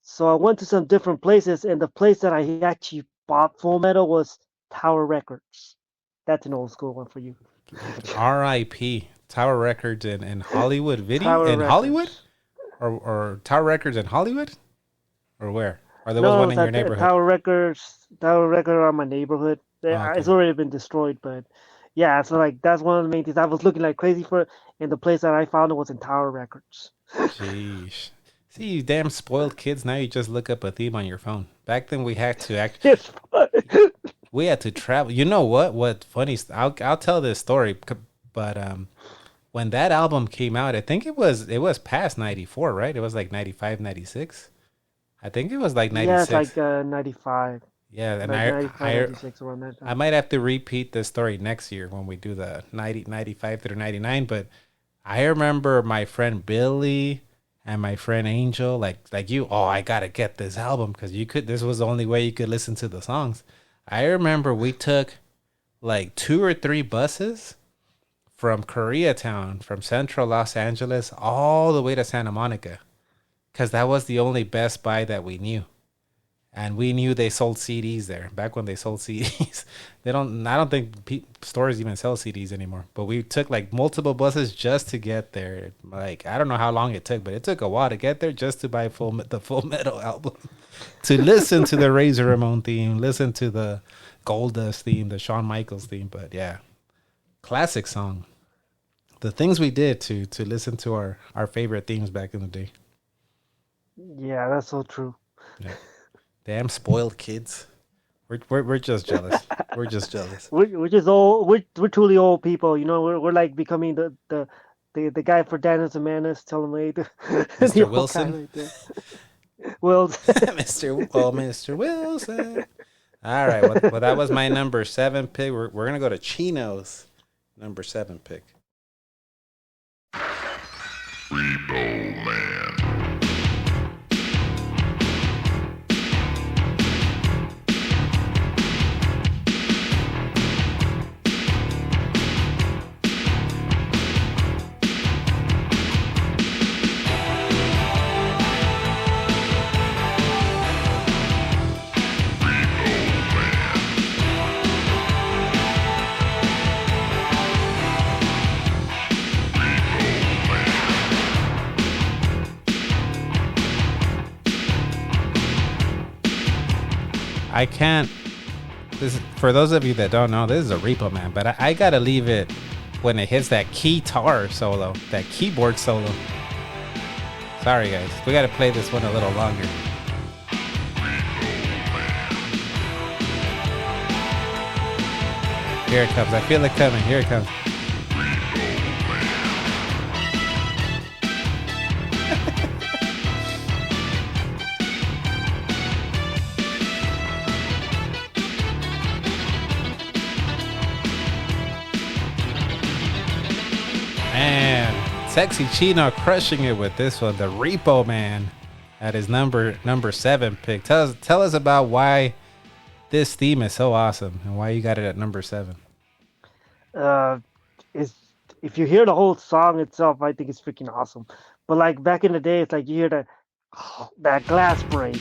so I went to some different places, and the place that I actually bought Full Metal was Tower Records. That's an old school one for you. R.I.P. Tower Records in Hollywood Video Tower in Records. Hollywood, or Tower Records in Hollywood, or where? Or there was No, one it's in your at neighborhood? Tower Records around my neighborhood. Okay. It's already been destroyed, but yeah, so like that's one of the main things I was looking like crazy for, and the place that I found it was in Tower Records. Jeez. See, you damn spoiled kids. Now you just look up a theme on your phone. Back then we had to Yes. we had to travel. You know what? What funny? I'll tell this story, but when that album came out, I think it was past 94, right? It was like 95, 96. I think it was like 96. Yeah, it's like 95. Yeah, and Like 95, 96 around that time. I might have to repeat this story next year when we do the 95 through 99. But I remember my friend Billy and my friend Angel, like you. Oh, I gotta get this album because this was the only way you could listen to the songs. I remember we took like 2 or 3 buses from Koreatown, from central Los Angeles, all the way to Santa Monica, because that was the only Best Buy that we knew. And we knew they sold CDs there. Back when they sold CDs, I don't think stores even sell CDs anymore. But we took like multiple buses just to get there. Like, I don't know how long it took, but it took a while to get there just to buy the Full Metal album, to listen to the Razor Ramon theme, listen to the Goldust theme, the Shawn Michaels theme. But yeah, classic song. The things we did to listen to our favorite themes back in the day. Yeah, that's so true. Yeah. Damn spoiled kids. We're just jealous. We're just jealous. We're just old. We're truly old people. You know, we're like becoming the guy for Dennis and Menace. Tell him hey, Mr. Wilson. Wilson. Mr. Wilson. All right. Well, that was my number 7 pick. We're gonna go to Chino's number 7 pick. Repo Man. I can't. For those of you that don't know, this is a Repo Man, but I gotta leave it when it hits that guitar solo, that keyboard solo. Sorry guys, we gotta play this one a little longer. Here it comes. I feel it coming. Here it comes. Man, Sexy Chino crushing it with this one, the Repo Man, at his number 7 pick. Tell us about why this theme is so awesome and why you got it at number 7. If you hear the whole song itself, I think it's freaking awesome. But like back in the day, it's like you hear that glass break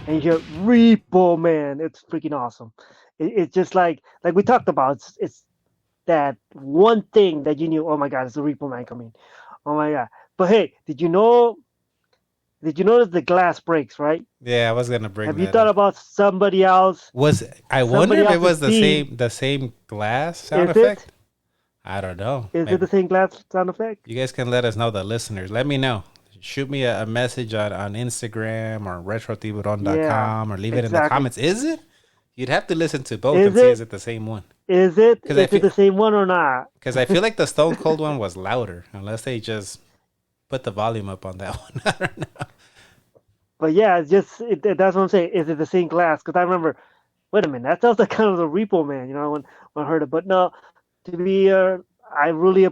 and you hear Repo Man. It's freaking awesome. It's just like we talked about. It's that one thing that you knew. Oh my God, it's the Repo Man coming. Oh my God. But hey, did you notice the glass breaks, right? Yeah, I was gonna bring. Have you thought about somebody else? I wonder if it was the same glass sound effect. I don't know. Is it the same glass sound effect? You guys can let us know, the listeners. Let me know. Shoot me a message on Instagram or retrotiburon.com or leave it in the comments. Is it? You'd have to listen to both and see is it the same one. Is it? Is it the same one or not? Because I feel like the Stone Cold one was louder, unless they just put the volume up on that one. I don't know. But yeah, that's what I'm saying. Is it the same glass? Because I remember, wait a minute, that sounds like kind of the Repo Man, when I heard it. But no, to be, I really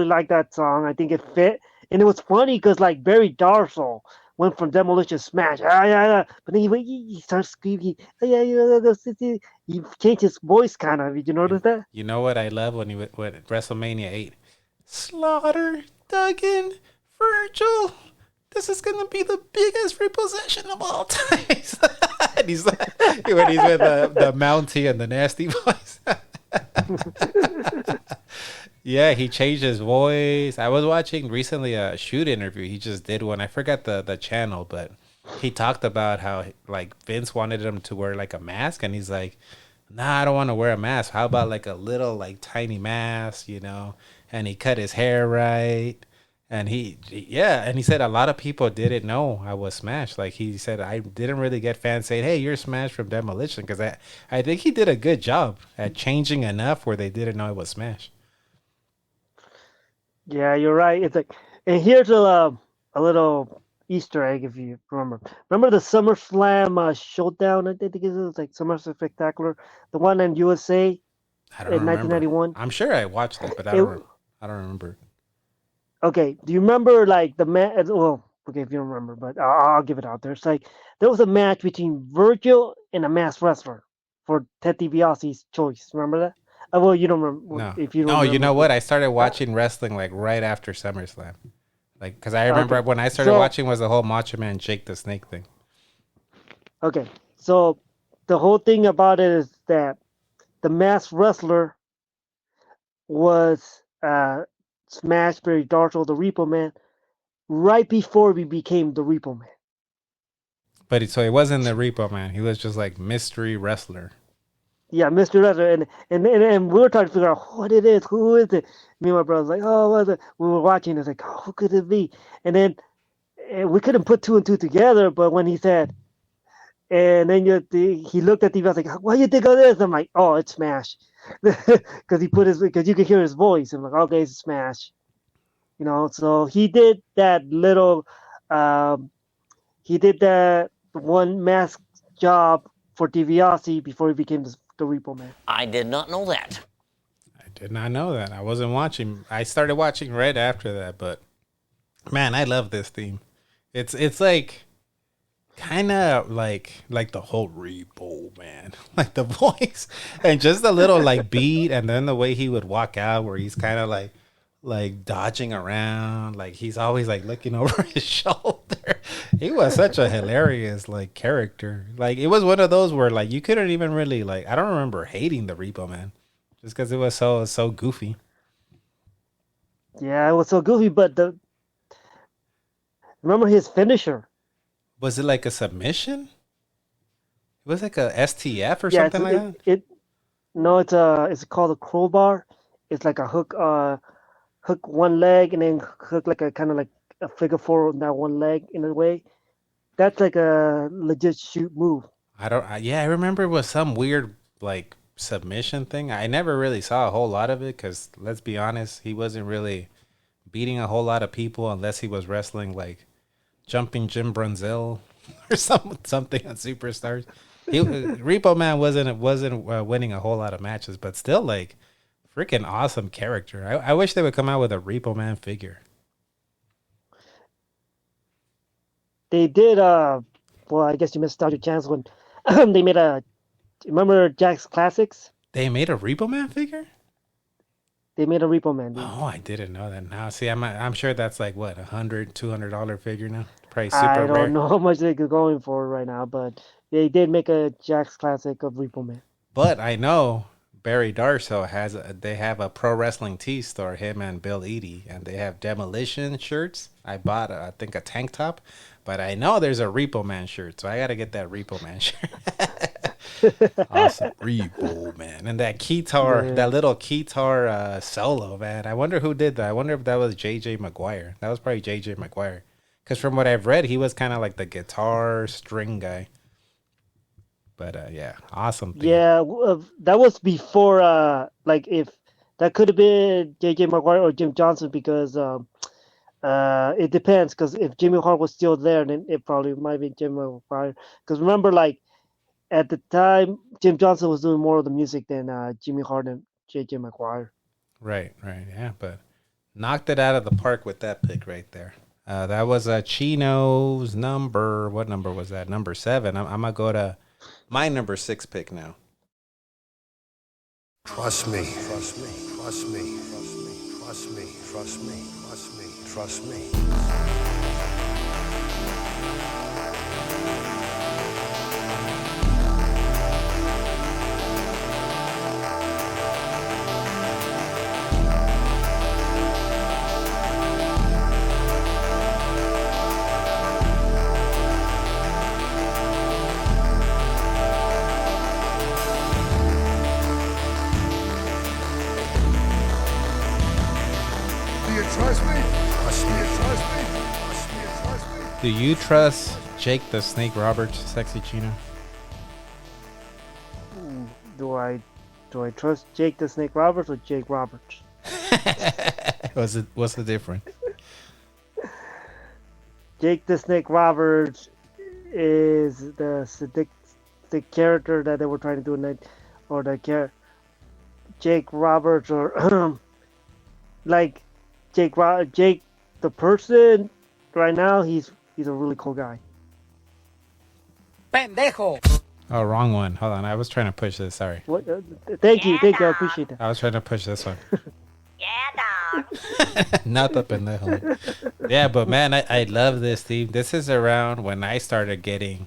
like that song. I think it fit. And it was funny because like Barry Darsow went from Demolition Smash, but then he starts screaming, he changed his voice kind of. Did you notice that? You know what I love when he went WrestleMania 8? Slaughter, Duggan, Virgil. This is gonna be the biggest repossession of all time. And he's when he's with the Mountie and the Nasty Boys. Yeah, he changed his voice. I was watching recently a shoot interview. He just did one. I forgot the channel, but he talked about how like Vince wanted him to wear like a mask, and he's like, "Nah, I don't want to wear a mask. How about like a little like tiny mask, you know?" And he cut his hair right. And he said a lot of people didn't know I was Smash. Like he said, I didn't really get fans saying, "Hey, you're Smash from Demolition," because I think he did a good job at changing enough where they didn't know it was Smash. Yeah, you're right. It's like, and here's a little Easter egg if you remember. Remember the SummerSlam showdown? I think it was like SummerSlam Spectacular, the one in USA I don't in remember. 1991. I'm sure I watched it, but I don't remember. Okay, do you remember like the match? Well, okay, if you don't remember, but I'll give it out there. It's like there was a match between Virgil and a masked wrestler for Ted DiBiase's choice. Remember that? Well, you don't remember. No. If you don't no, remember, you know what? I started watching wrestling like right after SummerSlam. Like, because I remember when I started watching was the whole Macho Man Jake the Snake thing. Okay, so the whole thing about it is that the masked wrestler was Smash Barry Darso, the Repo Man, right before we became the Repo Man. But so he wasn't the Repo Man. He was just like mystery wrestler. Yeah, Mr. Wrestler, and we were trying to figure out what it is, who is it? Me and my brother was like, oh, what is it? We were watching, it's like, oh, who could it be? And then we couldn't put two and two together, but when he said, and then he looked at the TV, I was like, what do you think of this? I'm like, oh, it's Smash. Because you could hear his voice. I'm like, okay, it's Smash. You know, so he did that little, he did that one mask job for DiBiase before he became the Repo Man. I did not know that. I did not know that. I wasn't watching. I started watching right after that, but man, I love this theme. It's like kind of like the whole Repo Man, like the voice and just a little like beat, and then the way he would walk out, where he's kind of like dodging around, like he's always like looking over his shoulder. He was such a hilarious like character. Like it was one of those where like you couldn't even really like, I don't remember hating the Repo Man just because it was so goofy. Yeah, it was so goofy, but remember his finisher? Was it like a submission? It was like a STF or something like that? No, it's called a crowbar. It's like a hook one leg and then hook like a kind of like a figure four on that one leg in a way. That's like a legit shoot move. I remember it was some weird like submission thing. I never really saw a whole lot of it because let's be honest, he wasn't really beating a whole lot of people unless he was wrestling like Jumping Jim Brunzell or something on Superstars. Repo Man wasn't winning a whole lot of matches, but still like freaking awesome character. I wish they would come out with a Repo Man figure. They did. Well, I guess you missed out your chance when they made remember Jack's Classics? They made a Repo Man figure? They made a Repo Man. Oh, I didn't know that. Now, see, I'm sure that's like what, $100, $200 figure now. Probably super rare. I don't know how much they're going for right now, but they did make a Jack's Classic of Repo Man. But I know Barry Darso they have a pro wrestling tee store, him and Bill Eadie, and they have Demolition shirts. I bought I think a tank top, but I know there's a Repo Man shirt, so I got to get that Repo Man shirt. Awesome. Repo Man. And that keytar, that little keytar solo, man. I wonder who did that. I wonder if that was JJ Maguire. That was probably JJ Maguire. Because from what I've read, he was kind of like the guitar string guy. But yeah, awesome thing. Yeah, that was before, like if that could have been JJ Maguire or Jim Johnston because it depends. Because if Jimmy Hart was still there, then it probably might be Jimmy Maguire. Because remember, like, at the time, Jim Johnston was doing more of the music than Jimmy Hart and J.J. Maguire. Right, yeah. But knocked it out of the park with that pick right there. That was Chino's number. What number was that? Number 7. I'm going to go to my number 6 pick now. Trust me. Trust me. Trust me. Trust me. Trust me. Trust me. Trust me. Trust me. trust me, trust me, trust me, trust me, trust me. Do you trust Jake the Snake Roberts, Sexy Chino? Do I trust Jake the Snake Roberts or Jake Roberts? What's the difference? Jake the Snake Roberts is the character that they were trying to do in that, or Jake Roberts, or like Jake the person. Right now, he's a really cool guy. Pendejo. Oh, wrong one. Hold on. I was trying to push this. Sorry. What? Thank you. I appreciate that. I was trying to push this one. Yeah, dog. Not the pendejo. Yeah, but man, I love this theme. This is around when I started getting,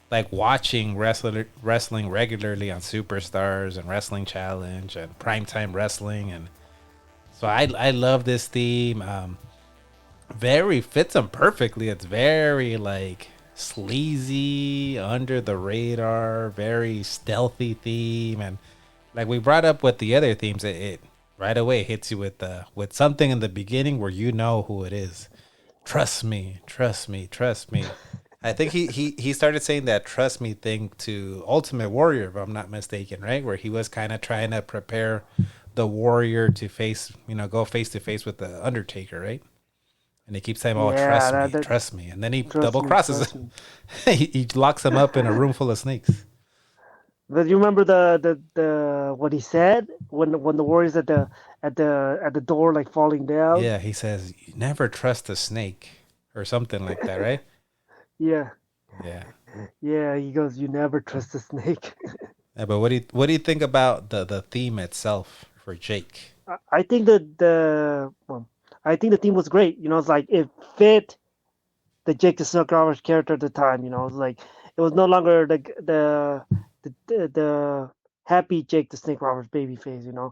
like, watching wrestling regularly on Superstars and Wrestling Challenge and Primetime Wrestling, and so I love this theme. Very fits them perfectly. It's very like sleazy, under the radar, very stealthy theme, and like we brought up with the other themes, it right away hits you with something in the beginning where you know who it is. Trust me, trust me, trust me. I think he started saying that trust me thing to Ultimate Warrior, if I'm not mistaken, right? Where he was kind of trying to prepare the Warrior to face, go face to face with the Undertaker, right? And he keeps saying, "Oh, yeah, trust me," and then he double crosses him. He locks him up in a room full of snakes. But you remember the what he said when the Warrior's at the door, like falling down? Yeah, he says, "You never trust a snake," or something like that, right? Yeah. Yeah. Yeah, he goes, "You never trust a snake." Yeah, but what do you think about the theme itself for Jake? I think the theme was great. It's like it fit the Jake the Snake Roberts character at the time. It's like it was no longer the happy Jake the Snake Roberts babyface.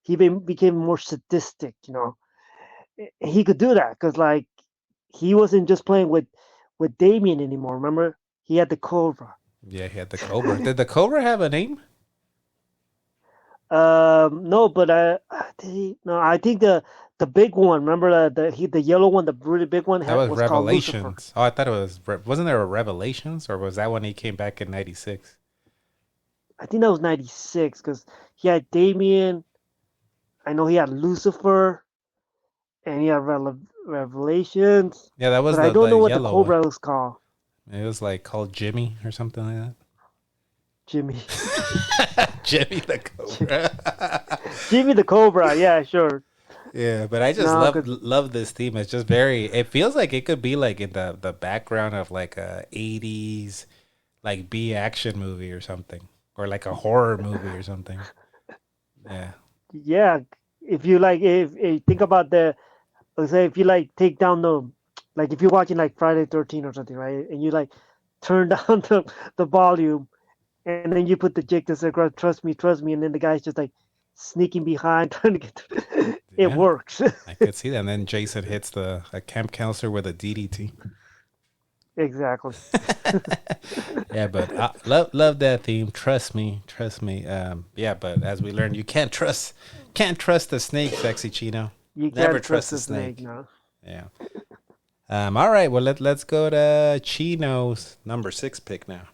He became more sadistic. He could do that because like he wasn't just playing with Damien anymore. Remember, he had the Cobra. Yeah, he had the Cobra. Did the Cobra have a name? No, but I think the big one. Remember the yellow one, the really big one. That was Revelations. Oh, I thought it was. Wasn't there a Revelations, or was that when he came back in '96? I think that was '96 because he had Damien. I know he had Lucifer, and he had Revelations. Yeah, that was. But I don't know what the Cobra was called. It was like called Jimmy or something like that. Jimmy. Jimmy the Cobra. Jimmy the Cobra. Yeah, sure. Yeah, but I just love this theme. It's just it feels like it could be like in the background of like a 80s like B action movie or something, or like a horror movie or something. Yeah. Yeah, if you think about let's say if you like take down if you're watching like Friday 13 or something, right? And you like turn down the volume, and then you put the Jake the Snake Roberts, trust me, and then the guy's just like sneaking behind trying to get it works. I could see that. And then Jason hits a camp counselor with a DDT. Exactly. Yeah, but I love that theme. Trust me. Yeah, but as we learned, you can't trust the snake, Sexy Chino. You never can't trust the snake. No. Yeah. All right. Well, let's go to Chino's number 6 pick now.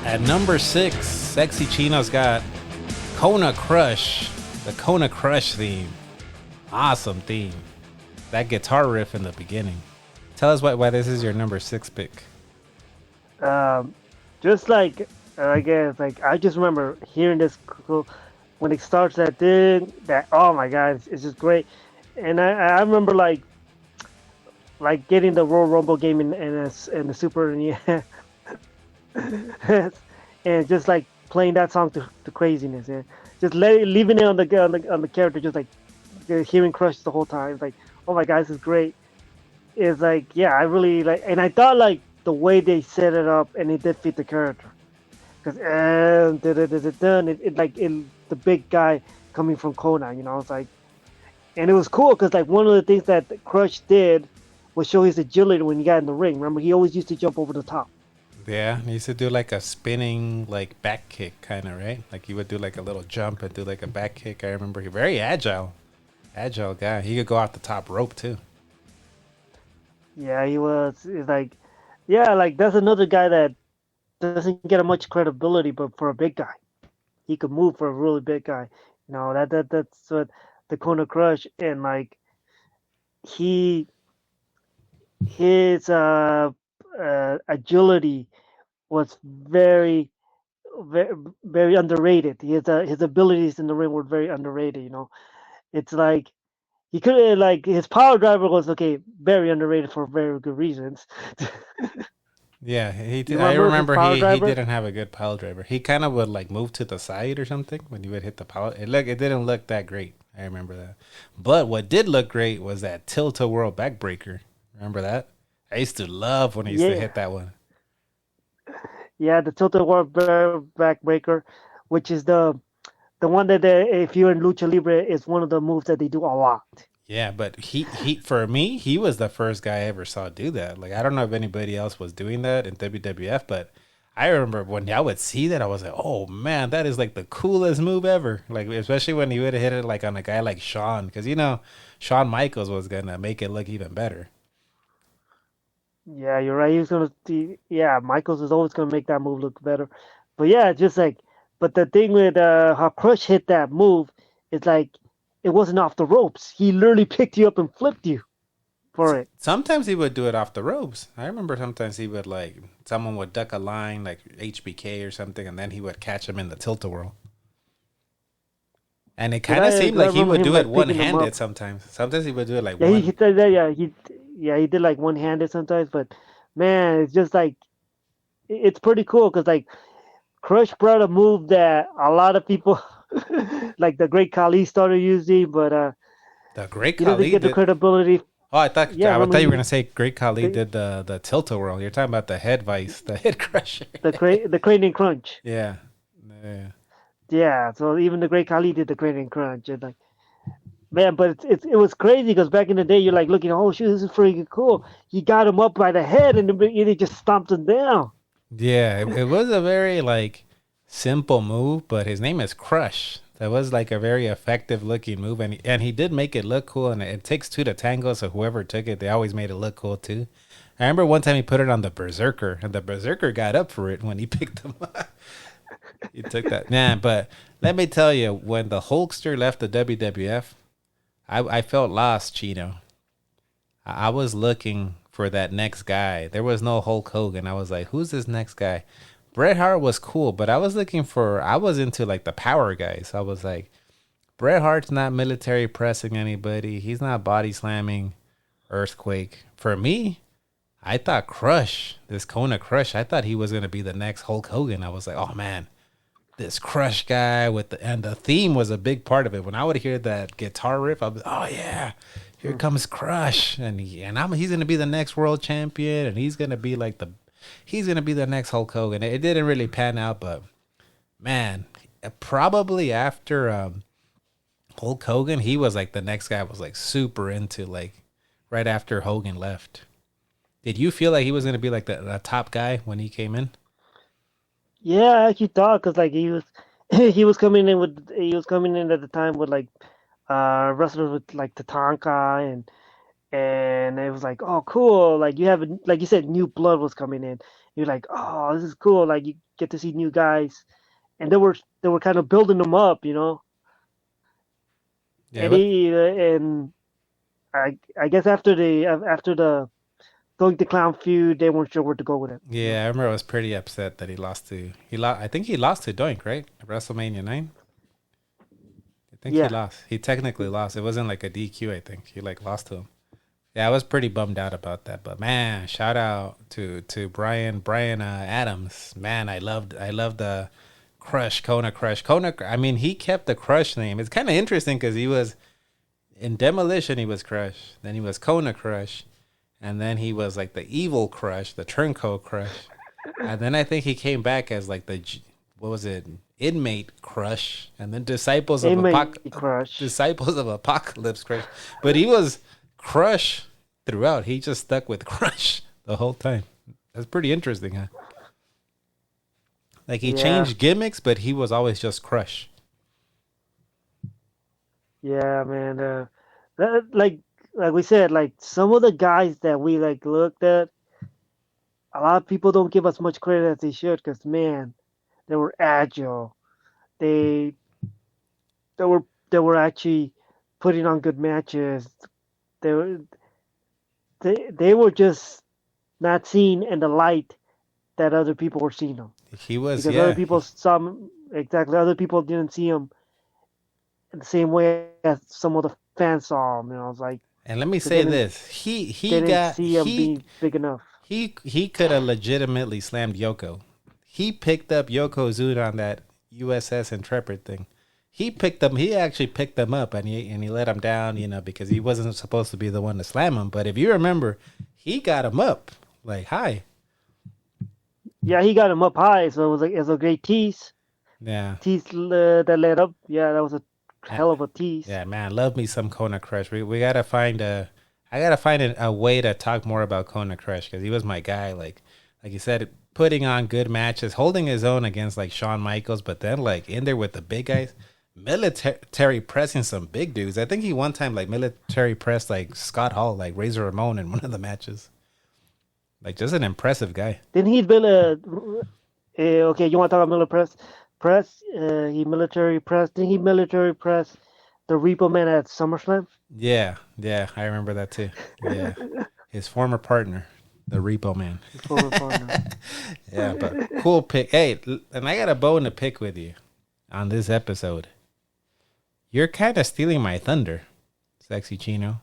At number 6, Sexy Chino's got Kona Crush, the Kona Crush theme. Awesome theme. That guitar riff in the beginning. Tell us why this is your number 6 pick. Just like, I guess, like I just remember hearing this when it starts that thing. That oh my god, it's just great. And I remember like getting the Royal Rumble game in the Super NES. And just like playing that song to craziness, just leaving it on the character, just like hearing Crush the whole time. It's like, oh my god, this is great. It's like, yeah, I really like, and I thought like the way they set it up, and it did fit the character, because the big guy coming from Conan, it's like, and it was cool because like one of the things that Crush did was show his agility when he got in the ring. Remember, he always used to jump over the top. Yeah, he used to do like a spinning like back kick kind of, right? Like he would do like a little jump and do like a back kick. I remember he very agile guy. He could go off the top rope too. Yeah, he was. It's like, yeah, like that's another guy that doesn't get much credibility, but for a big guy, he could move for a really big guy. That's what the Kona Crush, and like his agility was very, very, very underrated. His abilities in the ring were very underrated. It's like he could like his power driver was very underrated for very good reasons. Yeah, he did. You I remember his power he driver? didn't have a good pile driver. He kind of would like move to the side or something when he would hit the pile. It didn't look that great. I remember that. But what did look great was that tilt-a-whirl backbreaker. Remember that? I used to love when he used to hit that one. Yeah, the tilted world backbreaker, which is the one that if you're in Lucha Libre is one of the moves that they do a lot. Yeah, but he for me, he was the first guy I ever saw do that. Like, I don't know if anybody else was doing that in WWF, but I remember when I would see that, I was like, oh man, that is like the coolest move ever. Like, especially when he would hit it like on a guy like Shawn, because Shawn Michaels was gonna make it look even better. Yeah, you're right. He was Michaels is always gonna make that move look better. But yeah, just like, but the thing with how Crush hit that move is like it wasn't off the ropes. He literally picked you up and flipped you for it. Sometimes he would do it off the ropes. I remember sometimes he would like someone would duck a line like HBK or something, and then he would catch him in the tilt-a-whirl. And it kind of seemed like he would do it one-handed sometimes. Sometimes he would do it like one. He did that. He did like one-handed sometimes. But man, it's just like it's pretty cool because like Crush brought a move that a lot of people like the Great Khali started using, but the Great he Khali doesn't get the credibility. Oh, I thought you were gonna say Great Khali did the tilt-a-whirl. You're talking about the head vice, the head crusher, the crane and crunch. Yeah. Yeah, so even the Great Khali did the crane and crunch, and like, man, but it was crazy because back in the day, you're like looking, oh shoot, this is freaking cool. He got him up by the head, and then he just stomped him down. Yeah, it was a very like simple move, but his name is Crush. That was like a very effective looking move, and he did make it look cool. And it takes two to tango, so whoever took it, they always made it look cool too. I remember one time he put it on the Berserker, and the Berserker got up for it when he picked him up. He took that, man. But let me tell you, when the Hulkster left the WWF, I felt lost, Chino. I was looking for that next guy. There was no Hulk Hogan. I was like, who's this next guy? Bret Hart was cool, but I was into like the power guys. I was like, Bret Hart's not military pressing anybody. He's not body slamming Earthquake. For me, I thought this Kona Crush, I thought he was going to be the next Hulk Hogan. I was like, oh man, this Crush guy and the theme was a big part of it. When I would hear that guitar riff, I was, oh yeah, here comes Crush, and he's going to be the next world champion, and he's going to be the next Hulk Hogan. It didn't really pan out, but man, probably after Hulk Hogan, he was like the next guy I was like super into, like right after Hogan left. Did you feel like he was going to be like the top guy when he came in? Yeah, I actually thought because like he was coming in at the time with like wrestlers with like Tatanka and it was like, oh cool, like you have like you said, new blood was coming in. You're like, oh, this is cool. Like you get to see new guys, and they were kind of building them up, Yeah, and I guess after the Going to Clown feud, they weren't sure where to go with it. Yeah, I remember I was pretty upset that he lost to I think he lost to Doink, right? At WrestleMania 9. I think he lost. He technically lost. It wasn't like a DQ, I think. He like lost to him. Yeah, I was pretty bummed out about that. But man, shout out to Brian Adams. Man, I loved Crush, Kona Crush. I mean, he kept the Crush name. It's kind of interesting because he was in Demolition, he was Crush. Then he was Kona Crush. And then he was like the evil Crush, the Turncoat Crush. And then I think he came back as like what was it? Inmate Crush. And then Disciples of Apocalypse Crush. But he was Crush throughout. He just stuck with Crush the whole time. That's pretty interesting, huh? Like he changed gimmicks, but he was always just Crush. Yeah, man. Like we said, like some of the guys that we like looked at, a lot of people don't give us much credit as they should, because man, they were agile. They were actually putting on good matches. They were just not seen in the light that other people were seeing them. He was, because other people saw him, exactly. Other people didn't see him in the same way as some of the fans saw him. You know, I was like, and let me say this: he didn't see him being big enough. He could have legitimately slammed Yoko. He picked up Yokozuna on that USS Intrepid thing. He actually picked them up, and he let him down, you know, because he wasn't supposed to be the one to slam him. But if you remember, he got him up like high. Yeah, he got him up high, so it was a great tease. Yeah, tease that led up. Yeah, that was a hell of a tease. Yeah, man, love me some Kona Crush. We gotta find I gotta find a way to talk more about Kona Crush, because he was my guy. Like you said, putting on good matches, holding his own against like Shawn Michaels, but then like in there with the big guys, military pressing some big dudes. I think he one time like military pressed like Scott Hall, like Razor Ramon in one of the matches. Like just an impressive guy. Didn't he build okay, you want to talk about military press? He military press. Didn't he military press the Repo Man at SummerSlam? Yeah, I remember that too. Yeah, his former partner, the Repo Man. His former partner. Yeah, but cool pick. Hey, and I got a bone to pick with you on this episode. You're kind of stealing my thunder, Sexy Chino,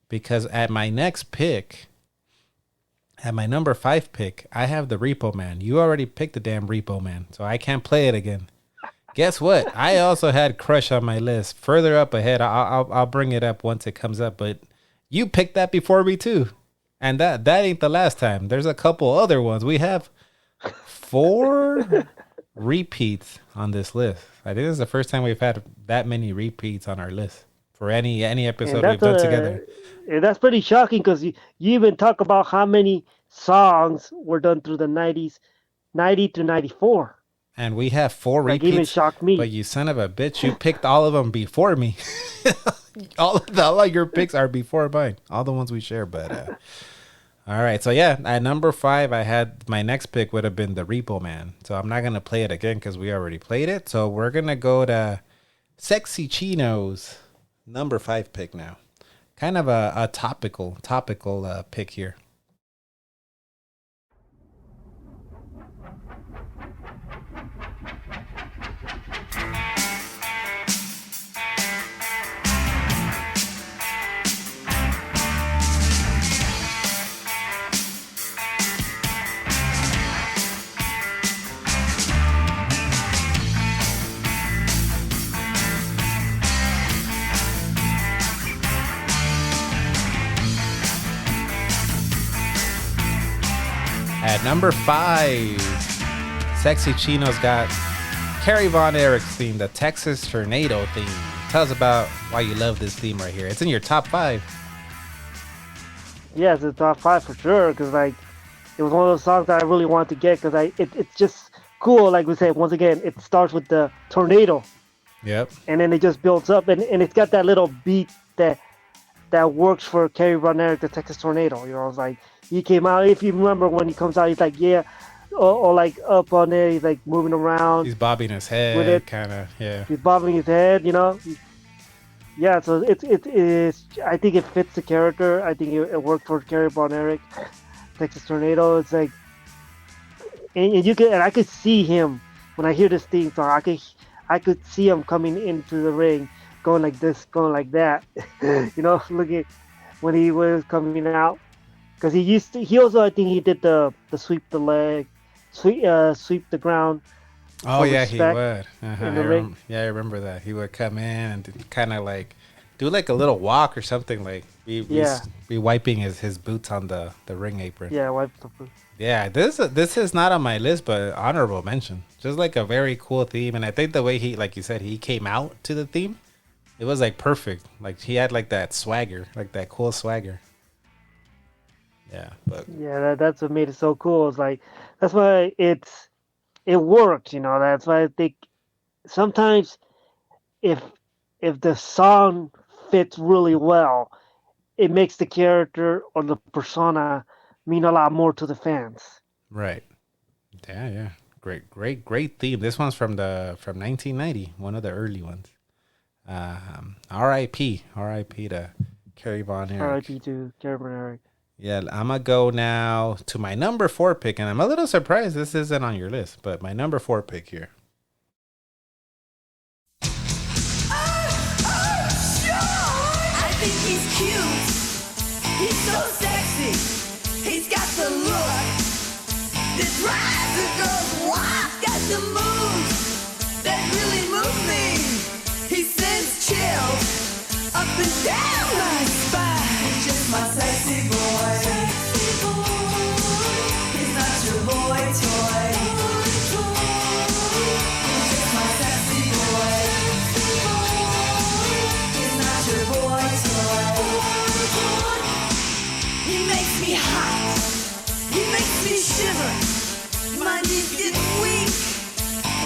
because at my next pick, at my number 5 pick, I have the Repo Man. You already picked the damn Repo Man, so I can't play it again. Guess what? I also had Crush on my list. Further up ahead, I'll bring it up once it comes up, but you picked that before me too. And that ain't the last time. There's a couple other ones. We have 4 repeats on this list. I think this is the first time we've had that many repeats on our list for any episode we've done together. And that's pretty shocking, because you even talk about how many songs were done through the 90s, 90 to 94. And we have 4 repeats. That even shocked me. But you son of a bitch, you picked all of them before me. all of your picks are before mine. All the ones we share, but... all right, so yeah, at number 5, I had my next pick would have been the Repo Man. So I'm not going to play it again because we already played it. So we're going to go to Sexy Chino's number 5 pick now. Kind of a topical pick here. At number 5, Sexy Chino's got Kerry Von Erich's theme, the Texas Tornado theme. Tell us about why you love this theme right here. It's in your top 5. Yeah, it's the top 5 for sure, because like it was one of those songs that I really wanted to get, because it's just cool. Like we said, once again, it starts with the tornado. Yep. And then it just builds up, and it's got that little beat that works for Kerry Von Erich, the Texas Tornado. You know, I was like, he came out, if you remember when he comes out, he's like, yeah, or like up on there, he's like moving around. He's bobbing his head, kind of, yeah. He's bobbing his head, you know. Yeah, so it's I think it fits the character. I think it worked for Kerry Von Erich, Texas Tornado. It's like, and I could see him when I hear this theme song. I could see him coming into the ring, going like this, going like that. You know, looking when he was coming out. Because he also, I think he did the sweep the leg, sweep the ground. Oh for yeah, he respect would. Uh-huh. in the ring. Yeah, I remember that. He would come in and kind of like do like a little walk or something, like Yeah. be wiping his boots on the ring apron. Yeah, wipe the foot. Yeah, this is not on my list, but honorable mention. Just like a very cool theme, and I think the way he, like you said, he came out to the theme, it was like perfect. Like he had like that swagger, like that cool swagger. Yeah, but Yeah, that's what made it so cool. It's like that's why it worked, you know. That's why I think sometimes if the song fits really well, it makes the character or the persona mean a lot more to the fans. right. Yeah, yeah. Great theme. This one's from 1990, one of the early ones. R.I.P. to Kerry Von Erich. R.I.P. to Kerry Von Erich. Yeah, I'm gonna go now to my number 4 pick, and I'm a little surprised this isn't on your list, but my number 4 pick here. I think he's cute. He's so sexy. He's got the look that drives the girls wild. Got the moves that really move me. He sends chills up and down my spine. He's just my sexy boy. He's not your boy toy. He's just my sexy boy. He's not your boy toy. He makes me hot. He makes me shiver. My knees get weak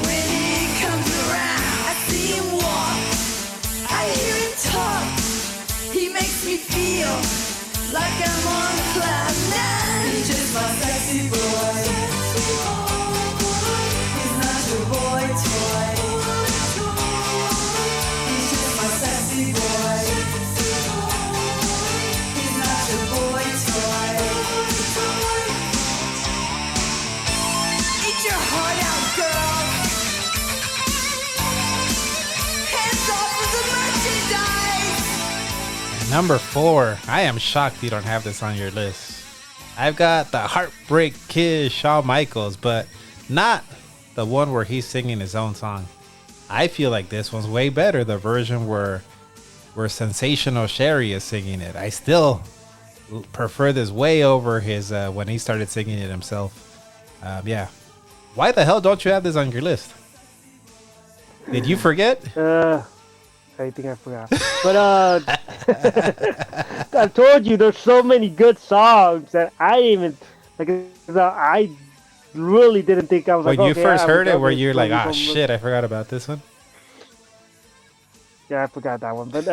when he comes around. I see him walk. I hear him talk. He makes me feel like I'm on cloud nine. He's just my sexy boy. He's not your boy toy. He's just my sexy boy. He's not your boy toy. Eat your heart out, girl. Hands off of the merchandise. Number 4. I am shocked you don't have this on your list. I've got the Heartbreak Kid, Shawn Michaels, but not the one where he's singing his own song. I feel like this one's way better. The version where Sensational Sherry is singing it. I still prefer this way over his when he started singing it himself. Yeah. Why the hell don't you have this on your list? Did you forget? I think I forgot. But I told you there's so many good songs that I didn't even I really didn't think I was When like. you okay, first I heard was it, were you like, from- ah, shit, I forgot about this one? Yeah, I forgot that one. But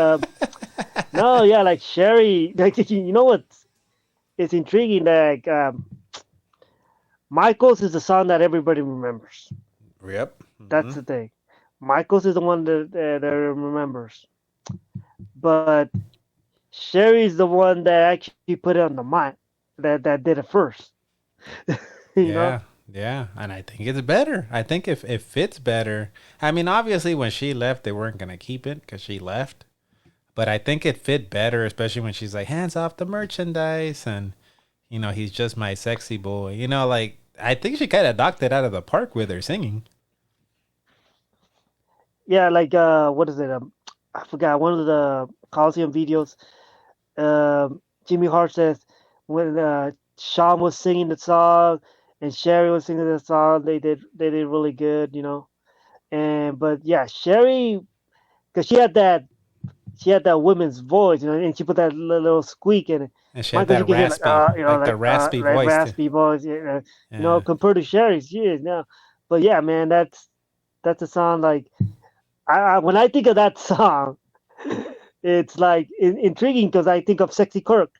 no, yeah, like Sherry, like you know what? It's intriguing that Michaels is the song that everybody remembers. Yep. That's the thing. Michaels is the one that remembers. But Sherry's the one that actually put it on the mind, that did it first. You know? Yeah, and I think it's better. I think if it fits better. I mean, obviously, when she left, they weren't going to keep it because she left. But I think it fit better, especially when she's like, hands off the merchandise. And, you know, he's just my sexy boy. You know, like, I think she kind of knocked it out of the park with her singing. Yeah, like what is it? I forgot one of the Coliseum videos. Jimmy Hart says when Shawn was singing the song and Sherry was singing the song, they did really good, you know. But yeah, Sherry, because she had that woman's voice, you know, and she put that little squeak in it. And she had that raspy, the raspy voice. Raspy voice, you know, compared to Sherry's, she is now. But yeah, man, that's a song like. When I think of that song, it's like intriguing because I think of Sexy Kirk,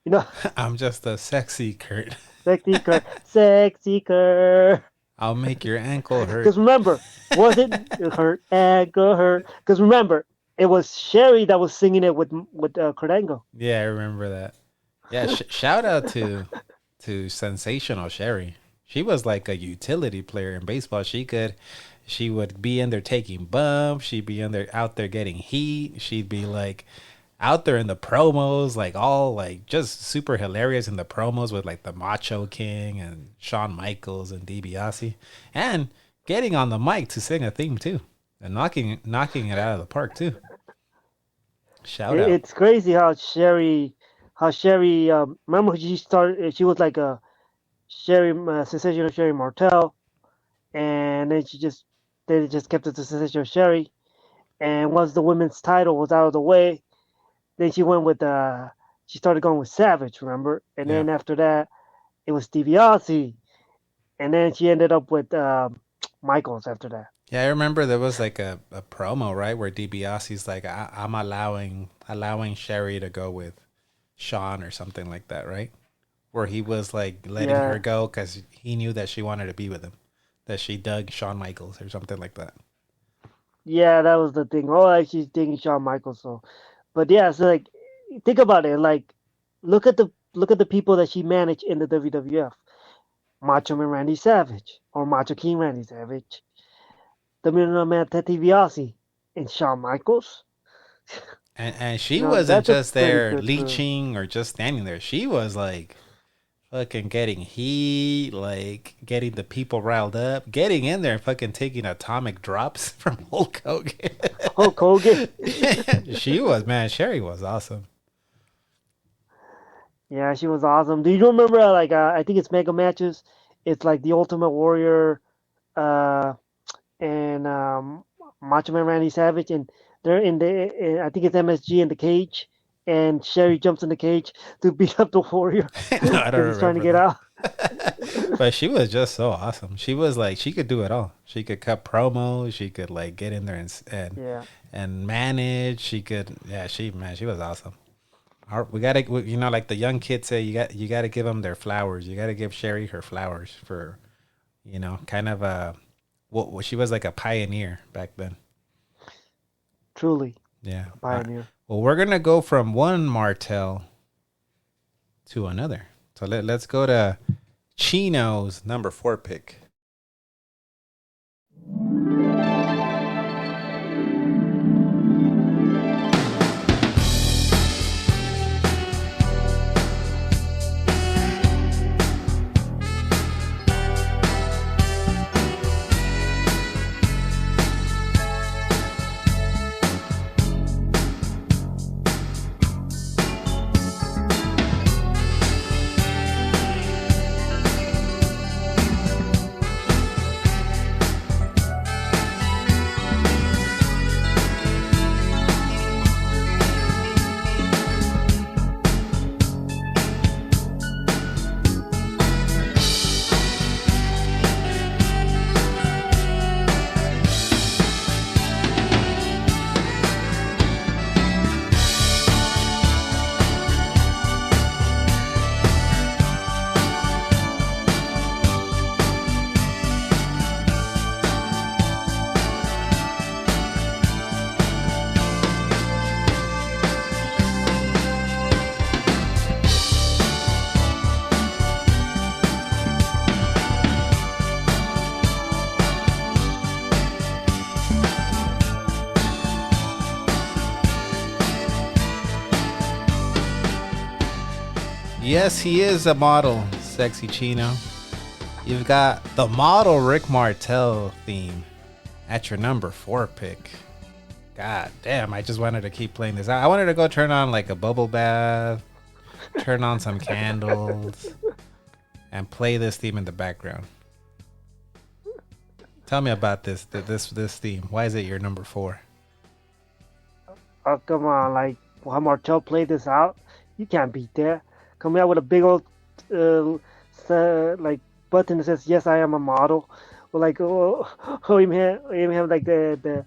you know. I'm just a sexy Kurt. Sexy Kirk, Sexy Kirk. I'll make your ankle hurt. Because remember, was it hurt ankle hurt? Because remember, it was Sherry that was singing it with Kurt Angle. Yeah, I remember that. Yeah, shout out to Sensational Sherry. She was like a utility player in baseball. She would be in there taking bumps. She'd be out there getting heat. She'd be like out there in the promos, like all like just super hilarious in the promos with like the Macho King and Shawn Michaels and DiBiase. And getting on the mic to sing a theme too, and knocking it out of the park too. Shout out. It's crazy how Sherry, remember she started, she was like a sensational Sherry Martel, and then they just kept it to sensational Sherry, and once the women's title was out of the way, then she went with she started going with Savage, remember, and then after that, it was DiBiase, and then she ended up with Michaels after that. Yeah, I remember there was like a promo, right, where DiBiase's like, I'm allowing Sherry to go with Sean or something like that, right? Where he was like letting her go because he knew that she wanted to be with him, that she dug Shawn Michaels or something like that. Yeah, that was the thing. Oh, like she's digging Shawn Michaels. So, but yeah, so like, think about it. Like, look at the people that she managed in the WWF. Macho Man Randy Savage or Macho King Randy Savage, the Million Man Ted DiBiase, and Shawn Michaels. And she wasn't just there leeching or just standing there. She was like fucking getting heat, like getting the people riled up, getting in there and fucking taking atomic drops from Hulk Hogan. Hulk Hogan. Sherry was awesome. Yeah, she was awesome. Do you remember, like, I think it's Mega Matches? It's like the Ultimate Warrior and Macho Man Randy Savage, and they're I think it's MSG in the cage, and Sherry jumps in the cage to beat up the Warrior. No, I don't he's trying to get out. But she was just so awesome. She was like, she could do it all. She could cut promos. She could like get in there and manage. She could, she was awesome. We gotta, like the young kids say, you gotta give them their flowers. You gotta give Sherry her flowers for, kind of she was like a pioneer back then. Truly, yeah, a pioneer. Well, we're gonna go from one Martel to another. So let's go to Chino's number 4 pick. Yes, he is a model, Sexy Chino. You've got the model Rick Martel theme at your number 4 pick. God damn, I just wanted to keep playing this. I wanted to go turn on like a bubble bath, turn on some candles, and play this theme in the background. Tell me about this theme. Why is it your number 4? Oh, come on. Like, how Martel played this out, you can't beat that. Coming out with a big old like button that says "Yes, I am a model," or like even have like the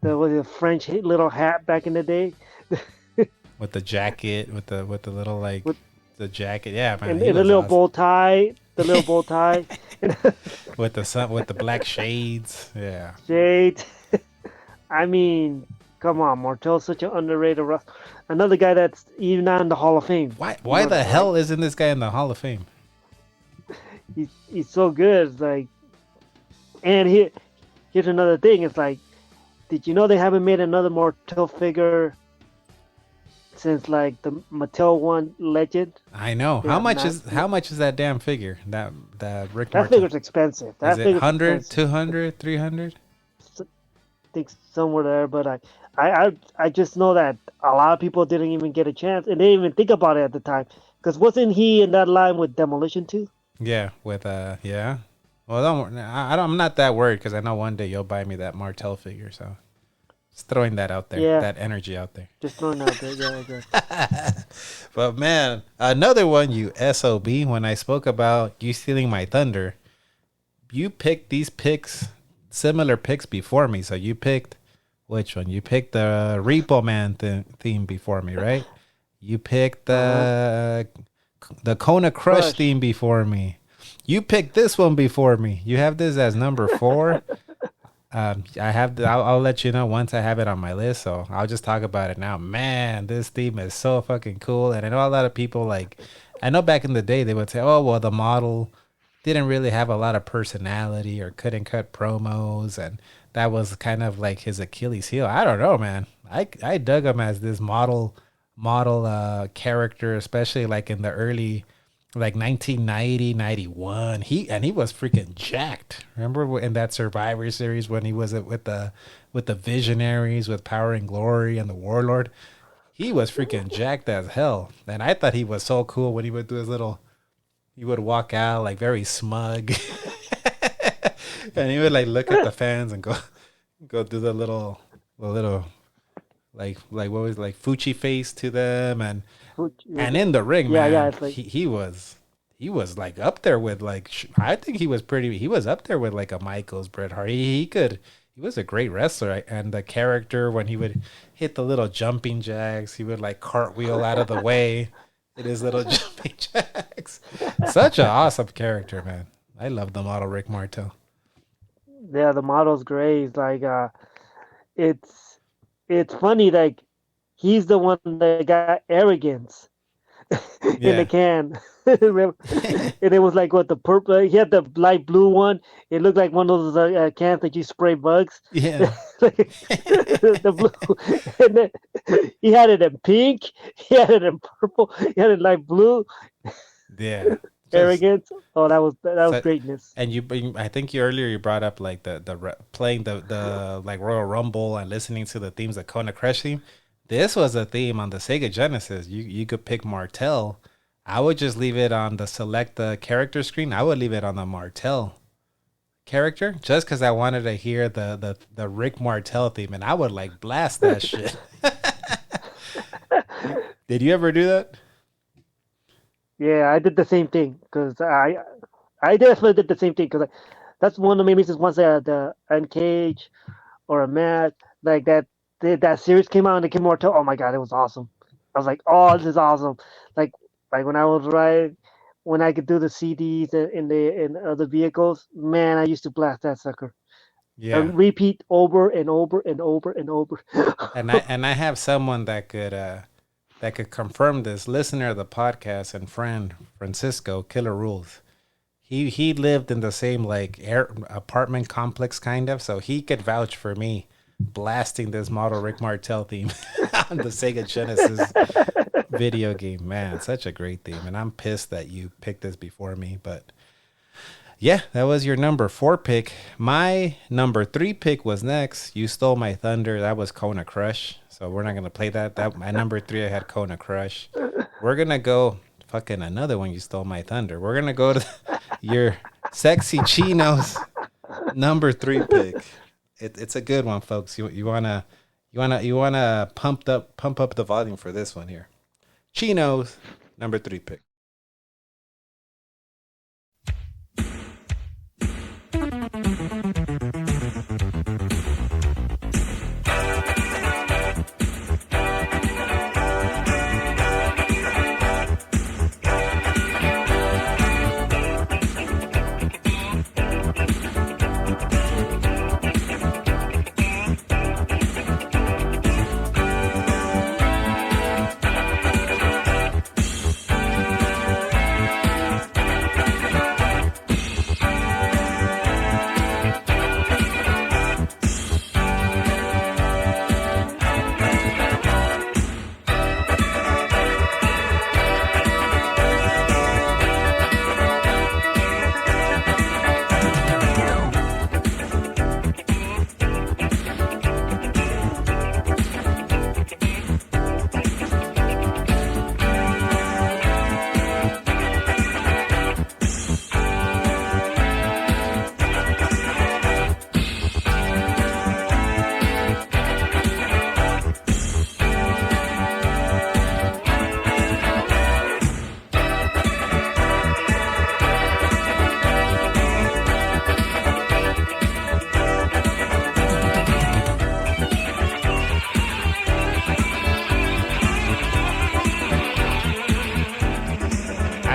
was it French little hat back in the day with the jacket, with the little like the jacket, yeah, man, and the little awesome. bow tie, with the black shades, yeah, shades. I mean, come on, Martel's such an underrated wrestler. Another guy that's even not in the Hall of Fame. Why the hell isn't this guy in the Hall of Fame? He's so good. It's like, and here's another thing. It's like, did you know they haven't made another Martel figure since like the Mattel one Legend. I know. They How have much not- is that damn figure? That Rick That Martel. figure's expensive. That Is it figure's 100, expensive. 200, 300? I think somewhere there, but I just know that a lot of people didn't even get a chance, and they didn't even think about it at the time. Because wasn't he in that line with Demolition too? Yeah, with yeah. Well, I'm not that worried because I know one day you'll buy me that Martel figure. So, just throwing that out there, Yeah. that energy out there. Just throwing it out there. Yeah. But man, another one, you SOB. When I spoke about you stealing my thunder, you picked these picks, similar picks before me. So you picked which one? You picked the Repo Man theme before me, right? You picked the Kona Crush theme before me. You picked this one before me. You have this as number 4. I'll let you know once I have it on my list. So I'll just talk about it now. Man, this theme is so fucking cool. And I know a lot of people I know back in the day they would say, oh, well, the model didn't really have a lot of personality or couldn't cut promos. And that was kind of like his Achilles heel. I don't know, man. I dug him as this model character, especially like in the early, like 1990, 91. He was freaking jacked. Remember in that Survivor Series when he was with the Visionaries, with Power and Glory and the Warlord? He was freaking jacked as hell. And I thought he was so cool when he would do his little, he would walk out like very smug. And he would like look at the fans and go do the little like what was like Fuchi face to them, and in the ring, man, it's like, he was like up there with like, I think he was up there with like a Michaels, Bret Hart. He was a great wrestler, and the character when he would hit the little jumping jacks, he would like cartwheel out of the way in his little jumping jacks. Such an awesome character, man. I love the model Rick Martel. yeah, the model's great. It's like it's funny, like he's the one that got arrogance in the can. Remember? And it was like what the purple. He had the light blue one. It looked like one of those cans that you spray bugs. Yeah, the blue. And then he had it in pink. He had it in purple. He had it in light blue. yeah. Arrogance. Oh, that was greatness. And I think you earlier brought up like the playing the like Royal Rumble and listening to the themes of Kona Crush theme. This was a theme on the Sega Genesis. You could pick Martel. I would just leave it on the select the character screen. I would leave it on the Martel character just because I wanted to hear the Rick Martel theme, and I would like blast that shit. Did you ever do that? Yeah, I did the same thing because I definitely did the same thing because that's one of the main reasons. Once the Uncaged or a match like that series came out and it came more to, oh my god, it was awesome. I was like, oh, this is awesome. Like when I could do the CDs in other vehicles, man, I used to blast that sucker. Yeah, And repeat over and over and over and over. and I have someone that could confirm this, listener of the podcast and friend, Francisco Killer Rules. He lived in the same like apartment complex kind of, so he could vouch for me blasting this model Rick Martel theme on the Sega Genesis video game. Man, such a great theme, and I'm pissed that you picked this before me, but yeah, that was your number 4 pick. My number 3 pick was next. You stole my thunder. That was Kona Crush. So we're not gonna play that. My number 3, I had Kona Crush. We're gonna go fucking another one. You stole my thunder. We're gonna go to your Sexy Chino's number 3 pick. It's a good one, folks. You wanna pump up the volume for this one here. Chino's number 3 pick.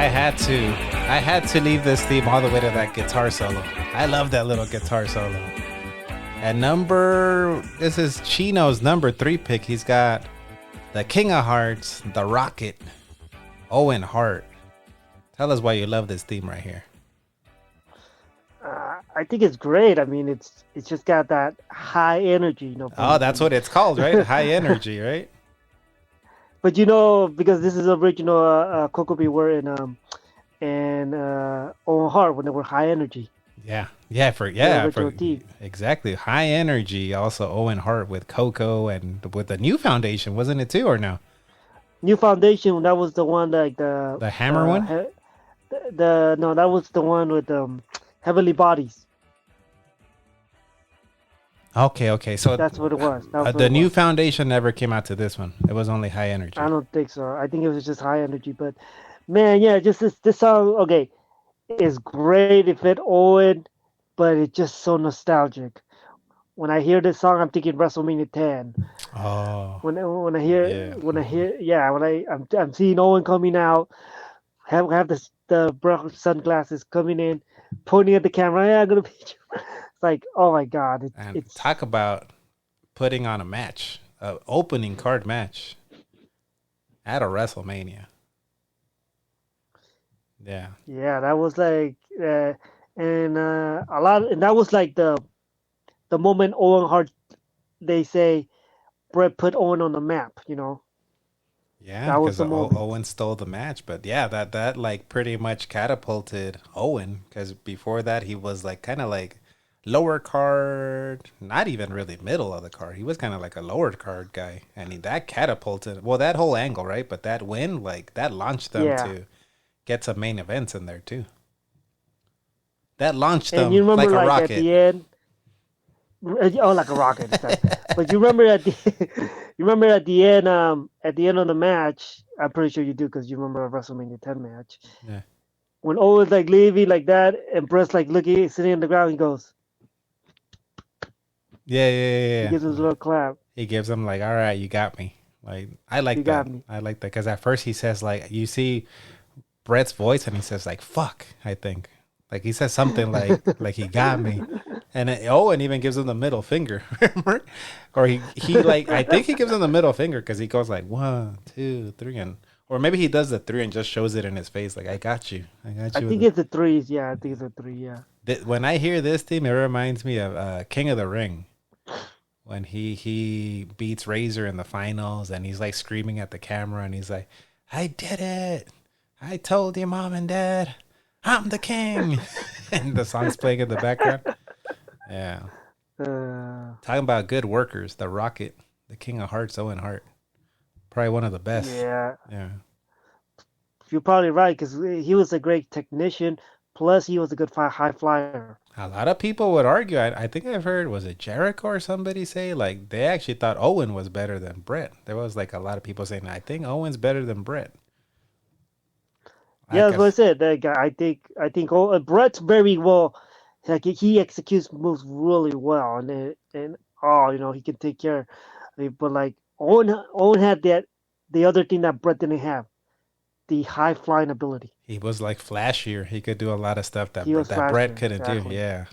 had to leave this theme all the way to that guitar solo. I love that little guitar solo. And this is Chino's number 3 pick. He's got the King of Hearts, the Rocket, Owen Hart. Tell us why you love this theme right here. I think it's great. I mean, it's just got that high energy, you know. Oh, that's what it's called, right? High energy, right? But you know, because this is original Coco Beware and Owen Hart when they were high energy. Yeah, exactly. High energy. Also, Owen Hart with Coco and with the New Foundation, wasn't it too, or no? New Foundation. That was the one like the Hammer one. No, that was the one with Heavenly Bodies. Okay. So that's what it was. The New Foundation never came out to this one. It was only High Energy. I don't think so. I think it was just High Energy. But man, yeah, just this song. Okay, is great. It fit Owen, but it's just so nostalgic. When I hear this song, I'm thinking WrestleMania 10. Oh. I'm seeing Owen coming out, have the brown sunglasses coming in, pointing at the camera. Yeah, I'm gonna beat you. It's like, oh my God! It's talk about putting on a match, an opening card match at a WrestleMania. Yeah. Yeah, that was like, and that was like the moment Owen Hart, they say, Bret put Owen on the map, you know. Yeah, because Owen stole the match, but yeah, that like pretty much catapulted Owen, because before that he was like kind of like lower card, not even really middle of the card. He was kind of like a lower card guy, and that catapulted. Well, that whole angle, right? But that win, like that launched them to get some main events in there too. That launched them like a rocket. At the end. Oh, like a rocket. But you remember at the end of the match, I'm pretty sure you do because you remember a WrestleMania 10 match. Yeah. When Owen's like leaving like that, and Bret's like sitting on the ground, he goes. Yeah. He gives him a little clap. He gives him like, all right, you got me. Like I like that. I like that because at first he says like, you see Bret's voice and he says like, fuck, I think. Like he says something like he got me. And Owen even gives him the middle finger, remember? Or he like, I think he gives him the middle finger because he goes like 1, 2, 3, or maybe he does the 3 and just shows it in his face, like I got you. I think it's the 3s. Yeah, I think it's the 3. Yeah. When I hear this theme, it reminds me of King of the Ring, when he beats Razor in the finals, and he's like screaming at the camera, and he's like, "I did it! I told you, Mom and Dad, I'm the king," and the song's playing in the background. Yeah. Talking about good workers, the Rocket, the King of Hearts, Owen Hart. Probably one of the best. Yeah. Yeah. You're probably right, because he was a great technician, plus he was a good high flyer. A lot of people would argue, I think I've heard, was it Jericho or somebody say, like, they actually thought Owen was better than Bret. There was, like, a lot of people saying, I think Owen's better than Bret. Yeah, that's what I said. That guy, I think Bret's very well. Like he executes moves really well, and he can take care. But like Owen had the other thing that Bret didn't have, the high flying ability. He was like flashier. He could do a lot of stuff that flashier, Bret couldn't do. Yeah.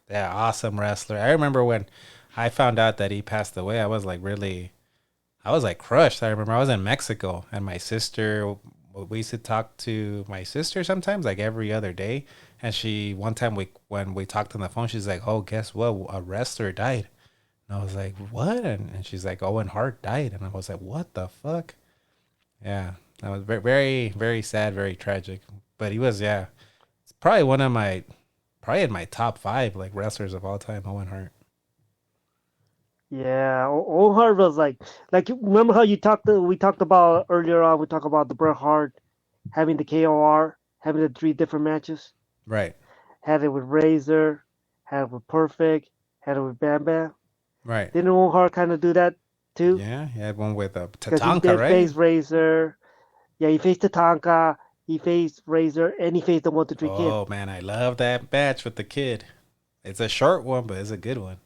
Awesome wrestler. I remember when I found out that he passed away. I was like crushed. I remember I was in Mexico, and my sister. We used to talk to my sister sometimes, like every other day. And one time when we talked on the phone, she's like, "Oh, guess what? A wrestler died." And I was like, "What?" And she's like, "Owen Hart died." And I was like, "What the fuck?" Yeah, that was very, very, very sad, very tragic. But he was, it's probably probably in my top 5 like wrestlers of all time. Owen Hart. Yeah, Owen Hart was like remember how we talked about earlier on. We talked about the Bret Hart having the KOR, having the 3 different matches. Right. Had it with Razor, had it with Perfect, had it with Bam Bam. Right. Didn't Owen Hart kind of do that too? Yeah, he had one with Tatanka, he did, right? He faced Razor. Yeah, he faced Tatanka. He faced Razor, and he faced the 1-2-3 Kid. Oh man, I love that match with the Kid. It's a short one, but it's a good one.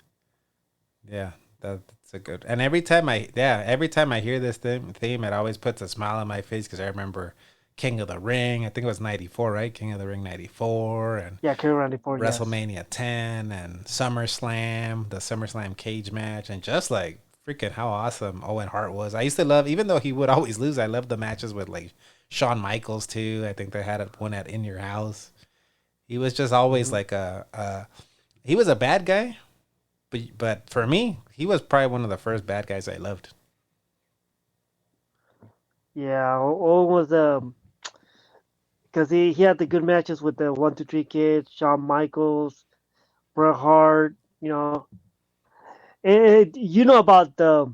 Yeah. That's a good. And every time I hear this theme, it always puts a smile on my face because I remember King of the Ring. I think it was 94, right? King of the Ring 94 and Yeah, King of 94. WrestleMania 10 and SummerSlam, the SummerSlam cage match, and just like freaking how awesome Owen Hart was. I used to love, even though he would always lose, I loved the matches with like Shawn Michaels too. I think they had one at In Your House. He was just always like he was a bad guy, but for me, he was probably one of the first bad guys I loved. Yeah, Owen was because he had the good matches with the 1, 2, 3 kids, Shawn Michaels, Bret Hart. You know, and you know about the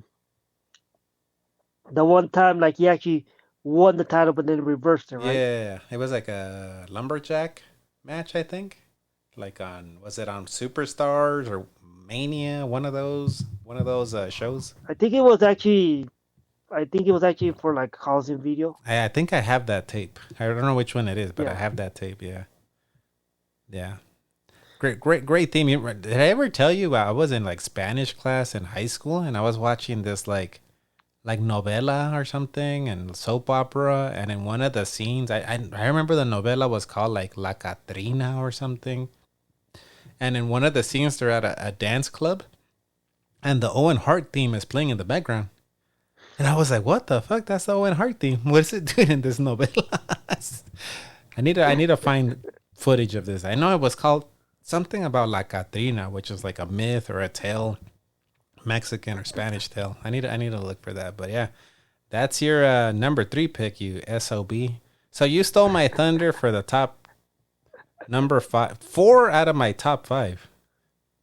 one time like he actually won the title, but then reversed it, right? Yeah, it was like a lumberjack match, I think. Like was it on Superstars or Mania? One of those shows. I think it was actually for like a Coliseum video. I think I have that tape. I don't know which one it is, but I Yeah. have that tape. Yeah. Great theme. Did I ever tell you I was in like Spanish class in high school and I was watching this like novela or something and soap opera, and in one of the scenes, I remember the novela was called like La Catrina or something, and in one of the scenes they're at a dance club, and the Owen Hart theme is playing in the background, and I was like, what the fuck? That's the Owen Hart theme. What is it doing in this novela? I need to find footage of this. I know it was called something about La Catrina, which is like a myth or a tale. Mexican or Spanish tale. I need to look for that. But yeah, that's your number 3 pick, you SOB. So you stole my thunder for the top number 5. 4 out of my top 5.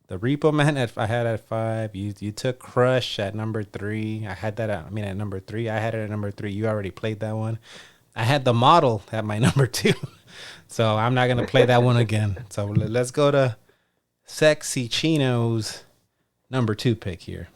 The Repo Man I had at 5. You took Crush at number 3. I had that at number 3. I had it at number 3. You already played that one. I had The Model at my number 2. So I'm not gonna play that one again. So let's go to Sexy Chino's number 2 pick here.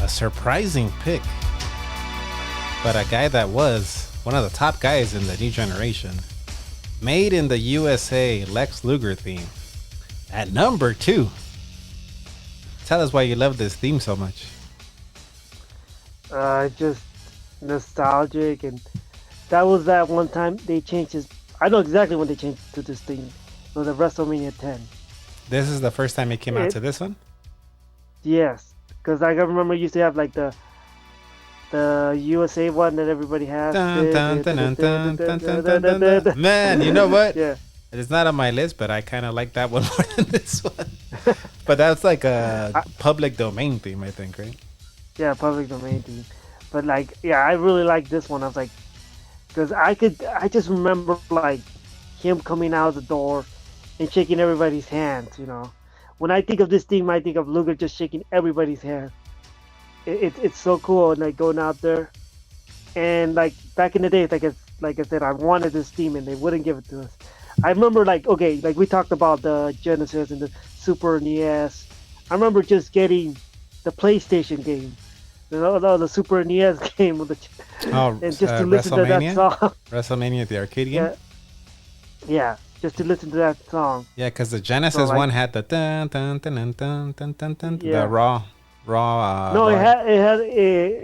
Surprising pick, but a guy that was one of the top guys in the new generation. Made in the USA, Lex Luger theme at number 2. Tell us why you love this theme so much. Just nostalgic, and that was that one time they changed his. I know exactly when they changed to this thing. It was at WrestleMania 10. This is the first time it came out to this one? Yes. Because I remember you used to have like the USA one that everybody has. Man, you know what? Yeah. It's not on my list, but I kind of like that one more than this one. But that's like a public domain theme, I think, right? Yeah, public domain theme. But like, yeah, I really like this one. I was like, because I just remember like him coming out the door and shaking everybody's hands, you know. When I think of this theme, I think of Luger just shaking everybody's hand. It's so cool, and like going out there, and like back in the day, like I said, I wanted this theme, and they wouldn't give it to us. I remember like we talked about the Genesis and the Super NES. I remember just getting the PlayStation game, the Super NES game with and just to listen to that song. WrestleMania, the arcade game. Yeah. Just to listen to that song. Yeah, because the Genesis one had the dun dun dun dun dun dun dun dun, the raw. No, it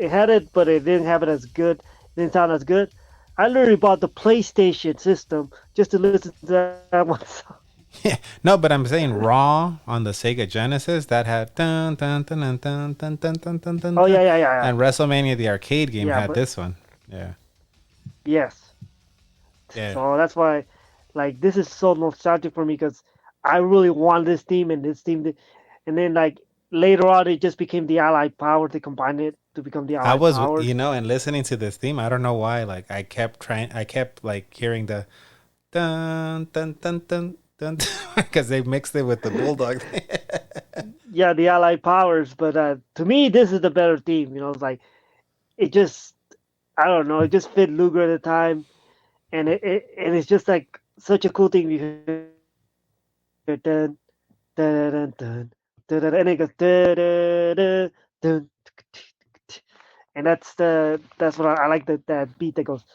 had it, but it didn't have it as good. It didn't sound as good. I literally bought the PlayStation system just to listen to that one song. Yeah, no, but I'm saying Raw on the Sega Genesis that had dun dun dun dun dun dun dun dun dun dun. Oh yeah. And WrestleMania, the arcade game, had this one. Yeah. Yes. Yeah. So that's why. Like, this is so nostalgic for me because I really wanted this theme, and then like later on it just became the Allied Power. They combined it to become the Allied Power. And listening to this theme, I don't know why, like I kept like hearing the dun dun dun dun because they mixed it with the Bulldog. Yeah, the Allied powers. But to me, this is the better theme. You know, it's like it just, I don't know, it just fit Luger at the time, and and it's just like such a cool thing. You hear dun dun dun dun dun, dun, and it goes dun dun dun dun, and that's what I like that beat that goes.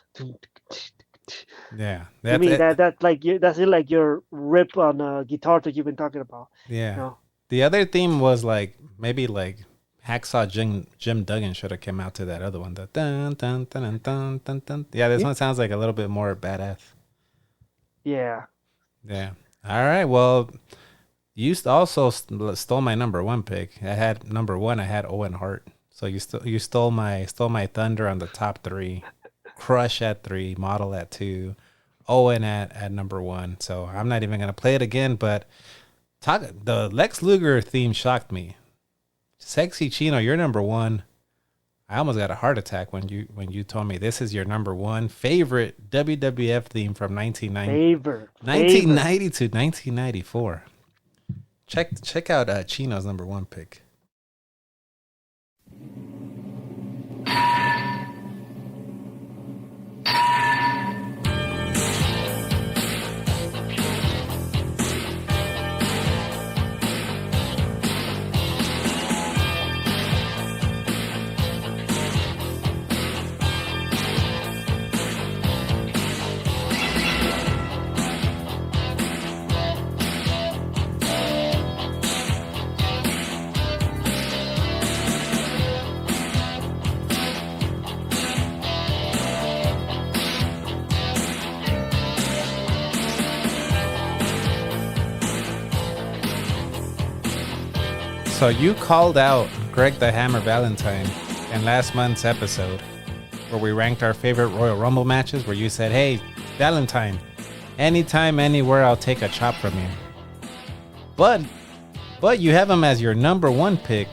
Yeah, To me, it. that's like that's it, like your rip on guitar that you've been talking about. Yeah. You know? The other theme was like maybe like Hacksaw Jim Duggan should have come out to that other one. The dun dun dun dun dun dun dun. Yeah, this one sounds like a little bit more badass. Yeah. Yeah. All right. Well, you also stole my number one pick. I had number one. I had Owen Hart. So you stole my thunder on the top three. Crush at 3, Model at 2, Owen at number 1. So I'm not even gonna play it again. But the Lex Luger theme shocked me. Sexy Chino, you're number 1. I almost got a heart attack when you told me this is your number 1 favorite WWF theme from 1990 to 1994. Check out Chino's number 1 pick. So you called out Greg the Hammer Valentine in last month's episode where we ranked our favorite Royal Rumble matches, where you said, hey, Valentine, anytime, anywhere, I'll take a chop from you. But you have him as your number 1 pick.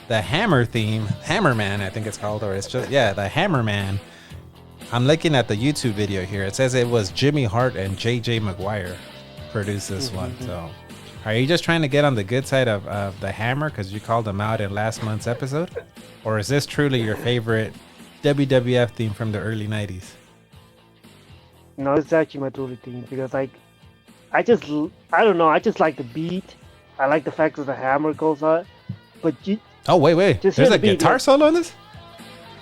The Hammer theme, Hammerman, I think it's called, or it's just, the Hammerman. I'm looking at the YouTube video here. It says it was Jimmy Hart and JJ Maguire produced this one. So are you just trying to get on the good side of the Hammer because you called him out in last month's episode? Or is this truly your favorite WWF theme from the early 90s? No, it's actually my truly theme because I don't know, I just like the beat. I like the fact that the hammer goes out. But oh, wait. There's a guitar solo in this?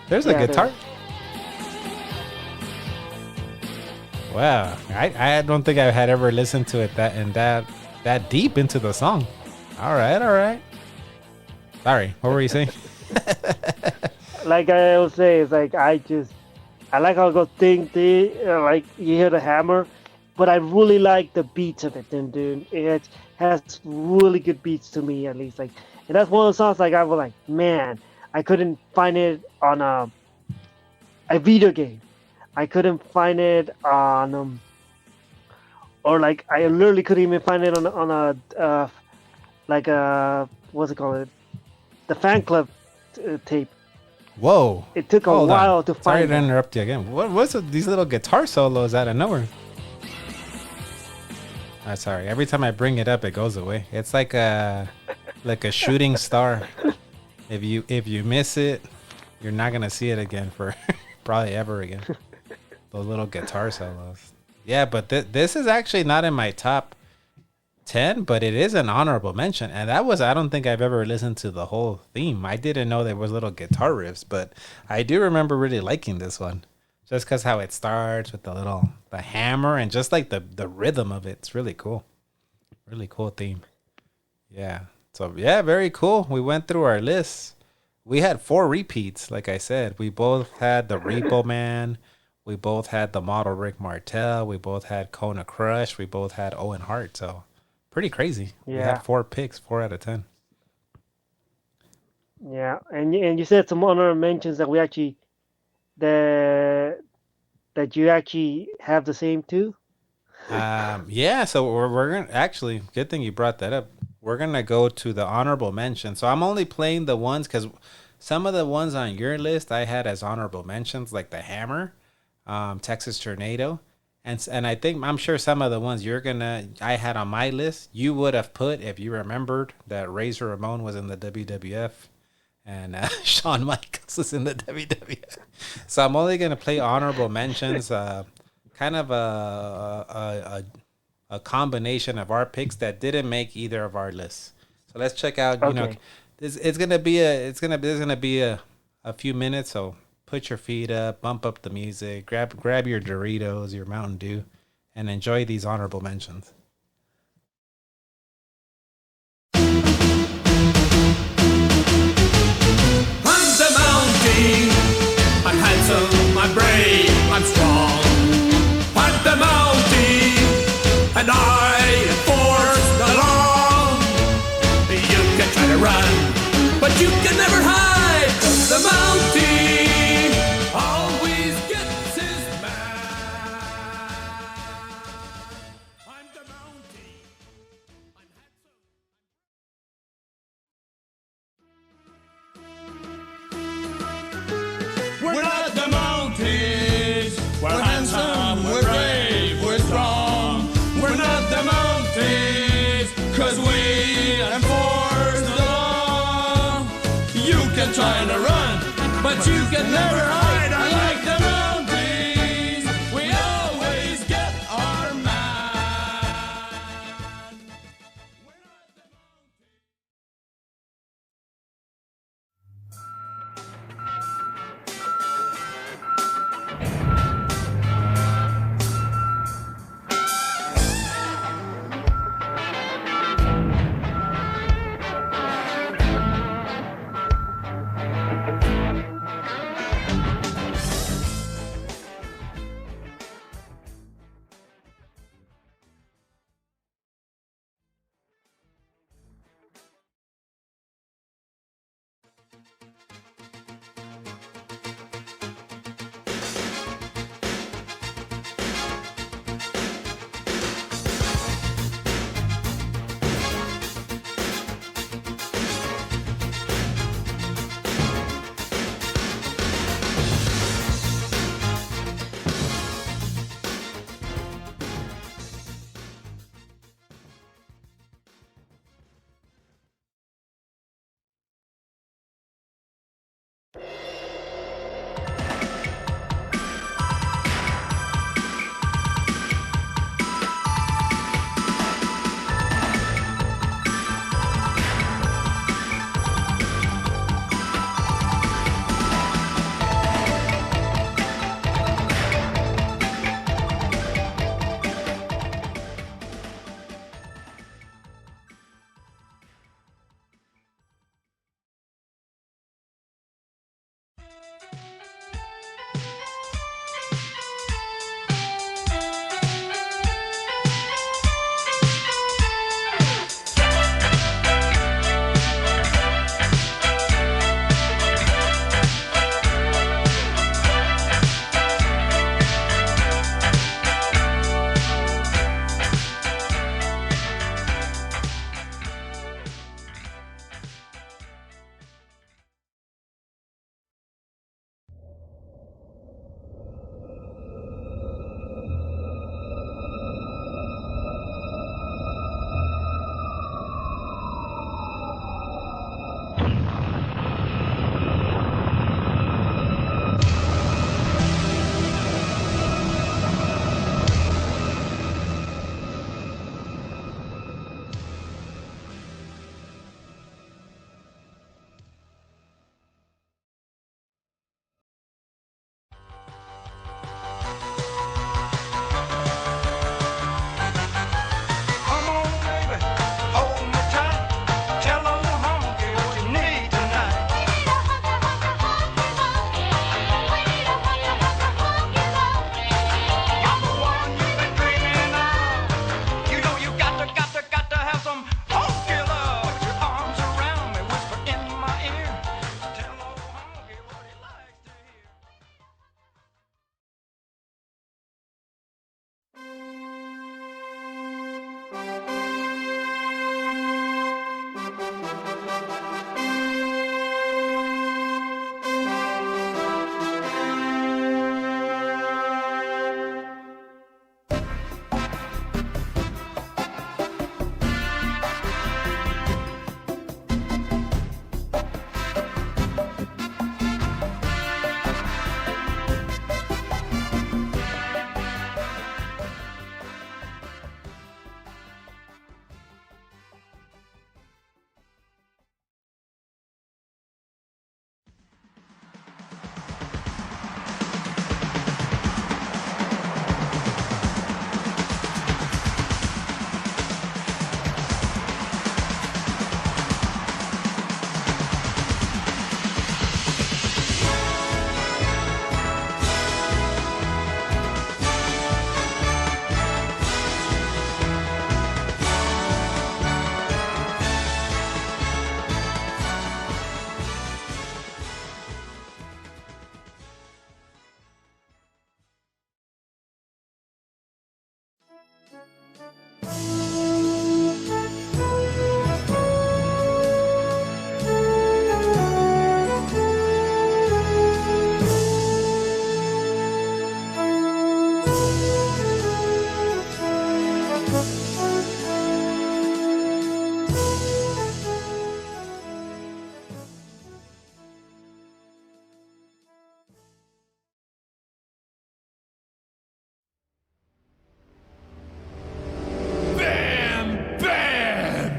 There's a guitar? Wow. I don't think I had ever listened to it that deep into the song. All right. Sorry, what were you saying? Like I always say, it's like I like how it goes ding ding, like you hear the hammer, but I really like the beats of it. Dude, it has really good beats to me, at least. Like, and that's one of the songs like I was like, man, I couldn't find it on a video game. I couldn't find it on or like I literally couldn't even find it on a like a what's it called, the fan club tape. Whoa! It took a while to find. Sorry to interrupt you again. What's these little guitar solos out of nowhere? Sorry. Every time I bring it up, it goes away. It's like a shooting star. If you miss it, you're not gonna see it again for probably ever again. Those little guitar solos. Yeah, but this is actually not in my top 10, but it is an honorable mention. And I don't think I've ever listened to the whole theme. I didn't know there was little guitar riffs, but I do remember really liking this one. Just because how it starts with the hammer and just like the rhythm of it. It's really cool. Really cool theme. Yeah. So, yeah, very cool. We went through our lists. We had 4 repeats, like I said. We both had the Repo Man. We both had the model Rick Martel. We both had Kona Crush. We both had Owen Hart. So, pretty crazy. Yeah. We had 4 picks, 4 out of 10. Yeah, and you said some honorable mentions that we actually that you actually have the same too. Yeah. So we're gonna actually. Good thing you brought that up. We're gonna go to the honorable mention. So I'm only playing the ones because some of the ones on your list I had as honorable mentions, like the Hammer, Texas Tornado, And I think I'm sure some of the ones I had on my list, you would have put if you remembered that Razor Ramon was in the WWF and Shawn Michaels was in the WWF. So I'm only gonna play honorable mentions, kind of a combination of our picks that didn't make either of our lists. So let's check out. You know, there's gonna be a few minutes. So put your feet up, bump up the music, grab your Doritos, your Mountain Dew, and enjoy these honorable mentions. I'm the Mountie. I'm handsome, I'm brave, I'm strong. I'm the Mountie, and I enforce the law. You can try to run, but you can never hide. 'Cause the Mountie always gets his man. I'm the Mountie. I'm handsome. We're not the Mounties. We're handsome, we're brave, we're strong. We're not the Mounties, 'cause we enforce the law. You can try to run, but you can never hide. Unlike the Mounties, we always get our man. We're not the Mounties. Bam! Bam!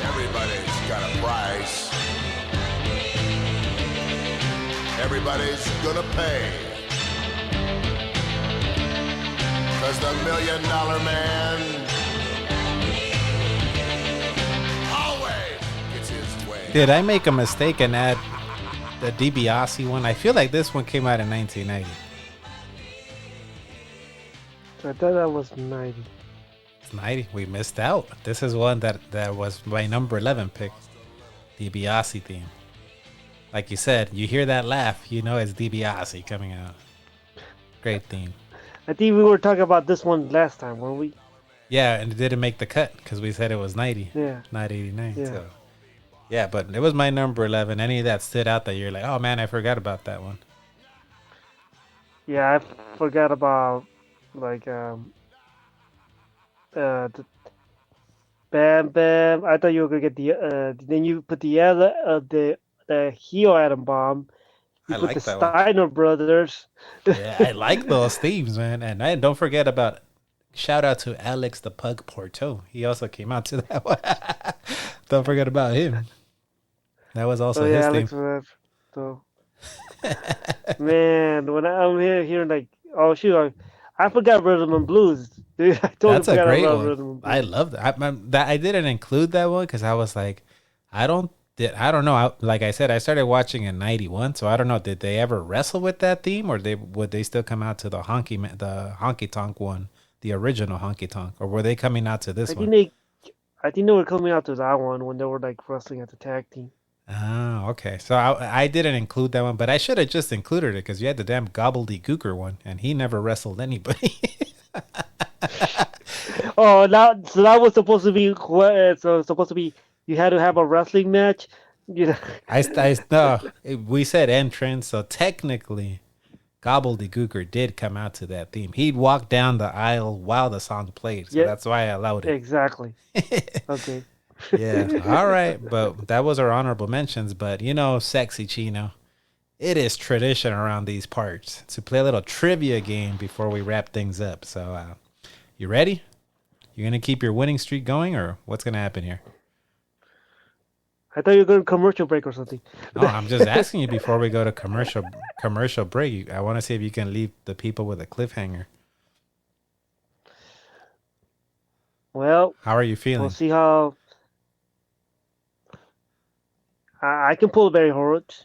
Everybody's got a price. Everybody's gonna pay. 'Cause the $1 million man always gets his way. Did I make a mistake and add the DiBiase one? I feel like this one came out in 1990. I thought that was 90. It's 90. We missed out. This is one that was my number 11 pick. DiBiase theme. Like you said, you hear that laugh, you know it's DiBiase coming out. Great theme. I think we were talking about this one last time, weren't we? Yeah, and it didn't make the cut because we said it was 90, Yeah. not 89. Yeah. So, yeah, but it was my number 11. Any that stood out that you're like, oh man, I forgot about that one. Yeah, I forgot about like the Bam Bam. I thought you were gonna get the then you put the other the heel atom bomb. You I put like the that one. Steiner brothers. Yeah, I like those themes, man. And don't forget about shout out to Alex the Pug Porto. He also came out to that one. Don't forget about him. That was also his Alex theme. was so man, when I'm hearing like oh shoot, I forgot Rhythm and Blues. Dude, I totally That's a forgot great about one. Rhythm and Blues. I love that. I didn't include that one because I was like, I don't know. Like I said, I started watching in '91, so I don't know. Did they ever wrestle with that theme, or would they still come out to the honky tonk one, the original honky tonk, or were they coming out to this one? I think they were coming out to that one when they were like wrestling at the tag team. Oh, okay. So I didn't include that one, but I should have just included it because you had the damn gobbledygooker one, and he never wrestled anybody. Oh, so that was supposed to be you had to have a wrestling match. You know, No, we said entrance, so technically, gobbledygooker did come out to that theme. He'd walk down the aisle while the song played, so Yeah. that's why I allowed it. exactly. Okay. Yeah, all right, but that was our honorable mentions. But you know, Sexy Chino, it is tradition around these parts to play a little trivia game before we wrap things up. So, you ready? You gonna keep your winning streak going, or what's gonna happen here? I thought you were going to commercial break or something. No, I'm just asking you before we go to commercial break. I want to see if you can leave the people with a cliffhanger. Well, How are you feeling? we'll see how. I can pull Barry Horowitz.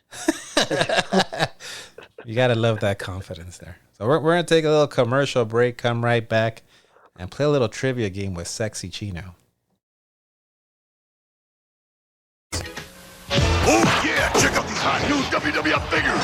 You gotta love that confidence there. So we're gonna take a little commercial break, come right back, and play a little trivia game with Sexy Chino. Oh yeah, check out these hot new WWF figures.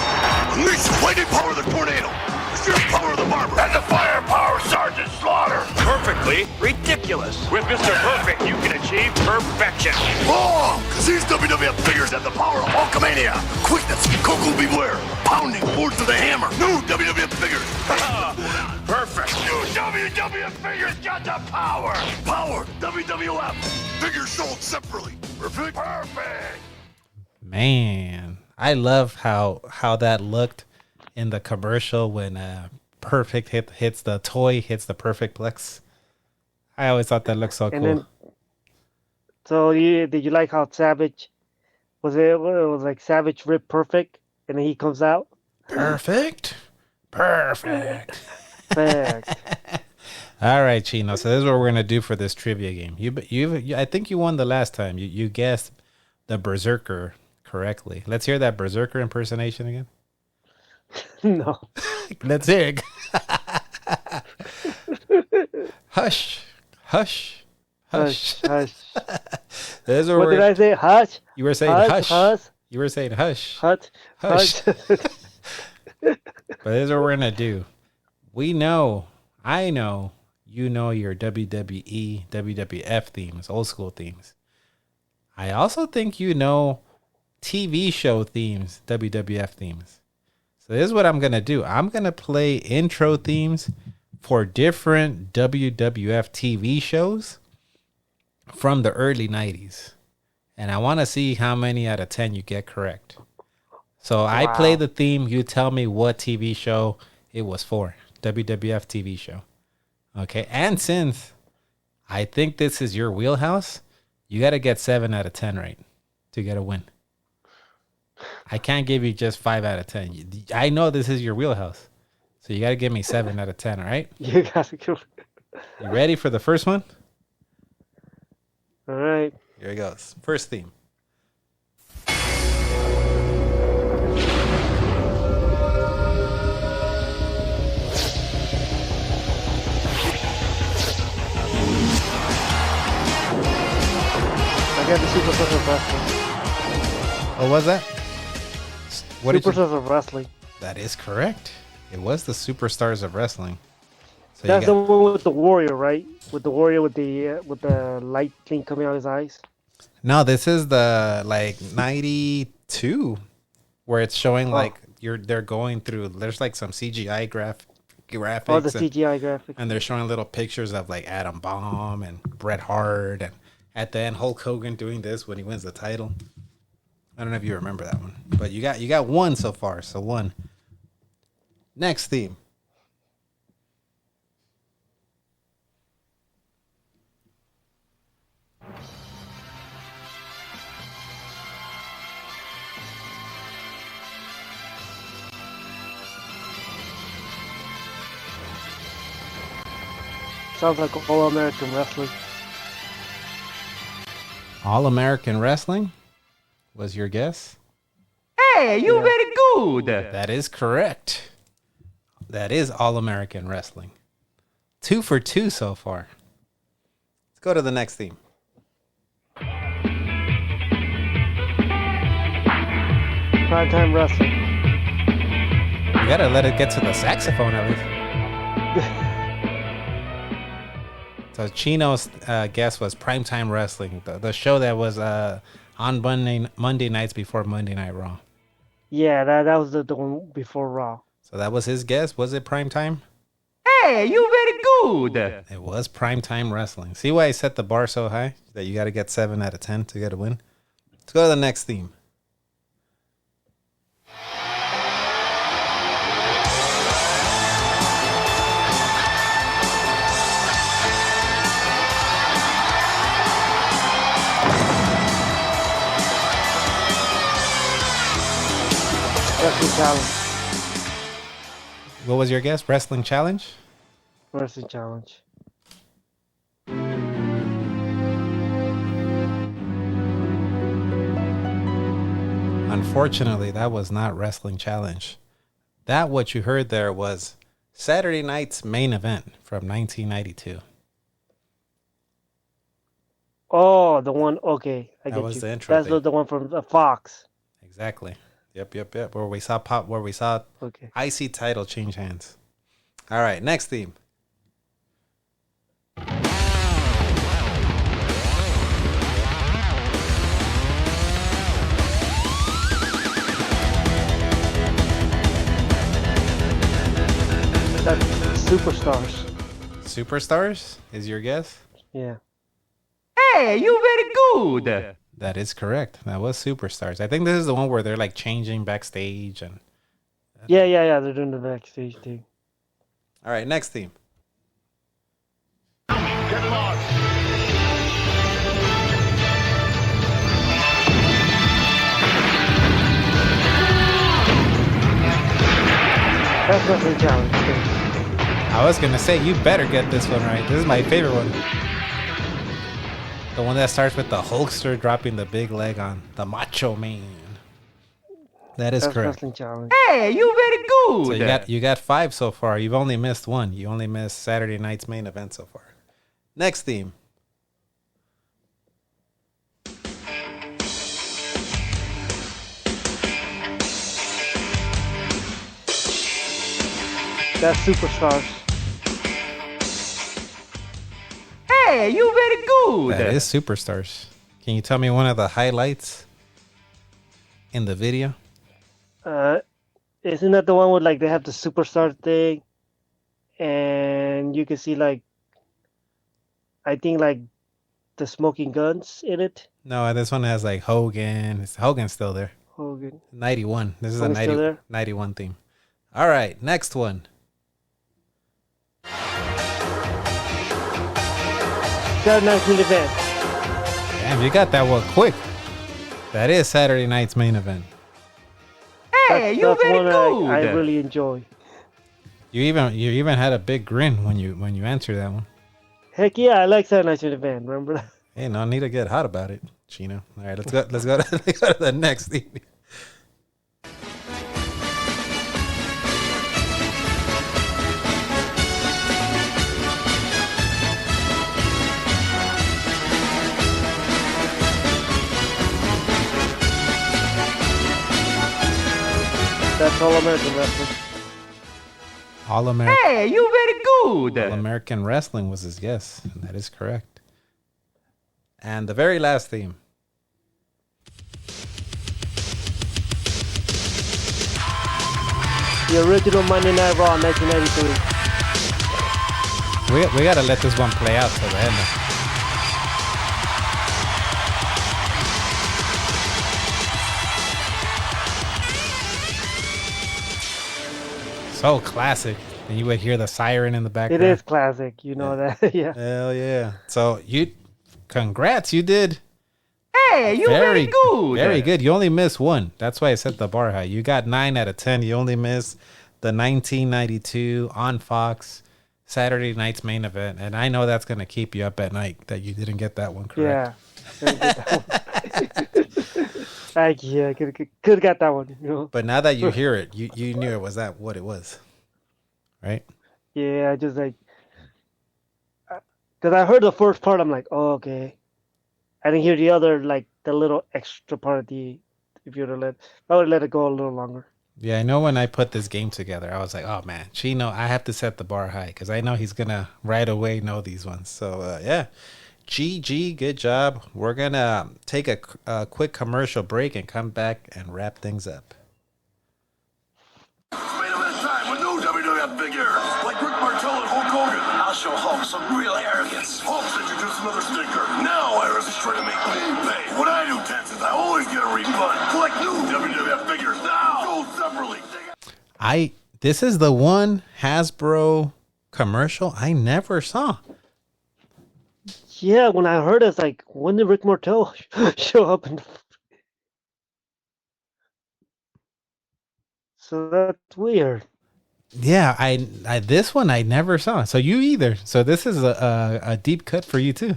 Unleash the lightning power of the tornado, the sheer power of the barber, and the firepower of Sergeant Slaughter. Perfectly ridiculous. With Mr. Perfect, you can achieve perfection. Wrong, because these WWF figures have the power of Hulkamania, quickness, Coco Beware, pounding boards with a hammer. New WWF figures. Perfect. New WWF figures got the power. Power, WWF. Figures sold separately. Perfect. Perfect. Man, I love how that looked in the commercial when Perfect hits the toy, hits the Perfect Plex. I always thought that looked so And cool. then, so did you like how Savage was it? It was like Savage ripped Perfect, and then he comes out. Perfect. Fact. All right, Chino. So this is what we're gonna do for this trivia game. You I think you won the last time. You guessed the Berserker correctly. Let's hear that Berserker impersonation again. No. Let's hear it. Hush, hush, hush, Hush. This is What did I say? Hush. You were saying hush. Hush. You were saying hush. Hush. Hush. Hush. But this is what we're gonna do. We know, I know, you know your WWE, WWF themes, old school themes. I also think you know TV show themes, WWF themes. So this is what I'm gonna do. I'm gonna play intro themes for different WWF TV shows from the early 90s. And I want to see how many out of 10 you get correct. So I play the theme. You tell me what TV show it was for. WWF TV show. Okay. And since I think this is your wheelhouse, you got to get 7 out of 10 right to get a win. I can't give you just 5 out of 10. I know this is your wheelhouse. So you got to give me 7 out of 10. All right. You got to go. You ready for the first one? All right. Here it goes. First theme. I got the Superstars of Wrestling. What was that? What did you? Superstars of Wrestling. That is correct. It was the Superstars of Wrestling. So That's the one with the Warrior, right? With the Warrior with the light thing coming out of his eyes. No, this is the like 92 where it's showing like they're going through. There's like some CGI graphics. Oh, the CGI graphics. And they're showing little pictures of like Adam Bomb and Bret Hart, and at the end Hulk Hogan doing this when he wins the title. I don't know if you remember that one, but you got one so far. So one. Next theme. Sounds like All American Wrestling. All American Wrestling was your guess? Hey, you very good. That is correct. That is All American Wrestling. 2 for 2 so far. Let's go to the next theme. Primetime Wrestling. You gotta let it get to the saxophone at least. So Chino's guess was Primetime Wrestling, the show that was on Monday nights before Monday Night Raw. Yeah, that was the one before Raw. So that was his guess. Was it Primetime? Hey, you very good. It was Primetime Wrestling. See why I set the bar so high? That you got to get 7 out of 10 to get a win? Let's go to the next theme. Wrestling Challenge. What was your guess? Wrestling Challenge? Wrestling Challenge. Unfortunately, that was not Wrestling Challenge. That what you heard there was Saturday Night's Main Event from 1992. Oh, the one. Okay, I That get was you. the intro That's thing. the one from Fox. Exactly. Yep. Where we saw Okay. IC title change hands. All right, next theme. That's Superstars. Superstars is your guess? Yeah. Hey, you very good. That is correct. That was Superstars. I think this is the one where they're like changing backstage and. Yeah. They're doing the backstage thing. All right, next theme. Get lost. That's Wrestling Challenge. Okay. I was going to say, you better get this one right. This is my favorite one. The one that starts with the Hulkster dropping the big leg on the Macho Man. That is Best correct. wrestling challenge. Hey, you very So good. you got 5 so far. You've only missed 1. You only missed Saturday night's main event so far. Next theme. That's Superstars. Hey, you very good. That is Superstars. Can you tell me one of the highlights in the video? Isn't that the one with like they have the Superstar thing, and you can see like, I think like the smoking guns in it. No, this one has like Hogan. Hogan's still there. Hogan. 91. This is Hogan's a still there? 91 theme. All right, next one. Saturday night's main event. Damn, you got that one quick. That is Saturday night's main event. Hey, you That's very one good. I really enjoy. You even had a big grin when you answered that one. Heck yeah, I like Saturday night's main event. Remember that? Hey, no need to get hot about it, Chino. All right, let's go to the next theme. That's All American Wrestling. All American. Hey, you very All good. American Wrestling was his guess. And that is correct. And the very last theme. The original Monday Night Raw, 1993. We gotta let this one play out till the end. So classic. And you would hear the siren in the It background. is classic, you know that. Yeah. Hell yeah. So congrats, you did Hey, you very good. very good. You only missed 1. That's why I set the bar high. You got 9 out of 10. You only missed the 1992 on Fox Saturday night's main event. And I know that's going to keep you up at night that you didn't get that one correct. Yeah. Yeah, could have got that one. You know? But now that you hear it, you knew it was what it was. Right? Yeah, just like, because I heard the first part, I'm like, oh, okay. I didn't hear the other, like the little extra part of the. If you would have I would let it go a little longer. Yeah, I know when I put this game together, I was like, oh man, Chino, I have to set the bar high because I know he's going to right away know these ones. So, yeah. GG, good job. We're going to take a quick commercial break and come back and wrap things up. Main event time with new WWF figures like Rick Martel and Hulk Hogan. I'll show Hulk some real arrogance. Hulk's introduced another stinker. Now Iris is trying to make me pay. When I do taxes, I always get a refund. Collect new WWF figures now. Go separately. This is the one Hasbro commercial I never saw. Yeah, when I heard it, it's like, when did Rick Martel show up? So that's weird. Yeah, I this one I never saw. So you either. So this is a deep cut for you too.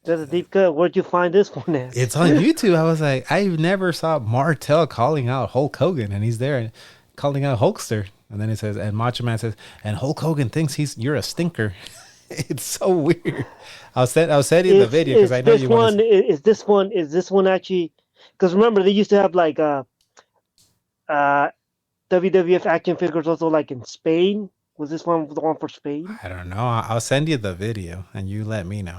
That's a deep cut. Where'd you find this one at? It's on YouTube. I was like, I never saw Martel calling out Hulk Hogan, and he's there and calling out Hulkster. And then it says, and Macho Man says, and Hulk Hogan thinks you're a stinker. It's so weird. I'll send you the video because I know you want to. Is this one actually? Because remember, they used to have like WWF action figures also like in Spain. Was this one the one for Spain? I don't know. I'll send you the video and you let me know.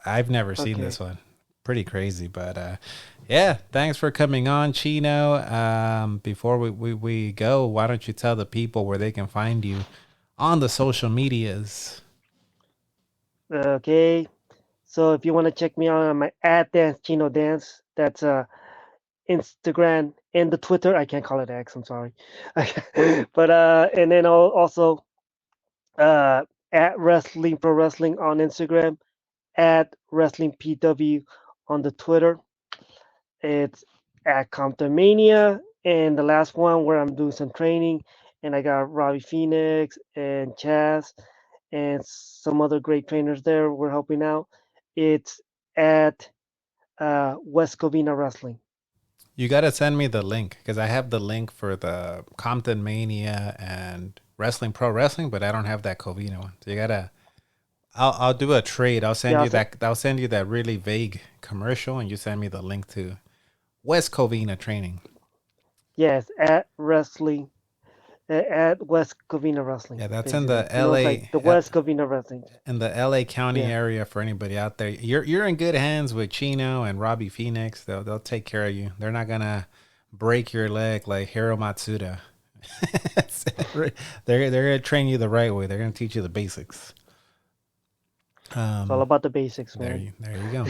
I've never seen this one. Pretty crazy, but yeah. Thanks for coming on, Chino. Before we go, why don't you tell the people where they can find you on the social medias? Okay, so if you want to check me out on my @DanceChinoDance, that's Instagram and the Twitter. I can't call it X. I'm sorry, but and then also at Wrestling Pro Wrestling on Instagram, at Wrestling PW on the Twitter. It's at Compton Mania, and the last one where I'm doing some training, and I got Robbie Phoenix and Chaz and some other great trainers there. We're helping out. It's at West Covina Wrestling. You got to send me the link because I have the link for the Compton Mania and Wrestling Pro Wrestling, but I don't have that Covina one. So you gotta. I'll do a trade. I'll send you that. I'll send you that really vague commercial, and you send me the link to West Covina training. Yes, at West Covina Wrestling. Yeah, that's basically. in the LA. Like the West Covina Wrestling. In the LA County area for anybody out there. You're in good hands with Chino and Robbie Phoenix. They'll take care of you. They're not gonna break your leg like Hiro Matsuda. They're gonna train you the right way. They're gonna teach you the basics. It's all about the basics, man. There you go.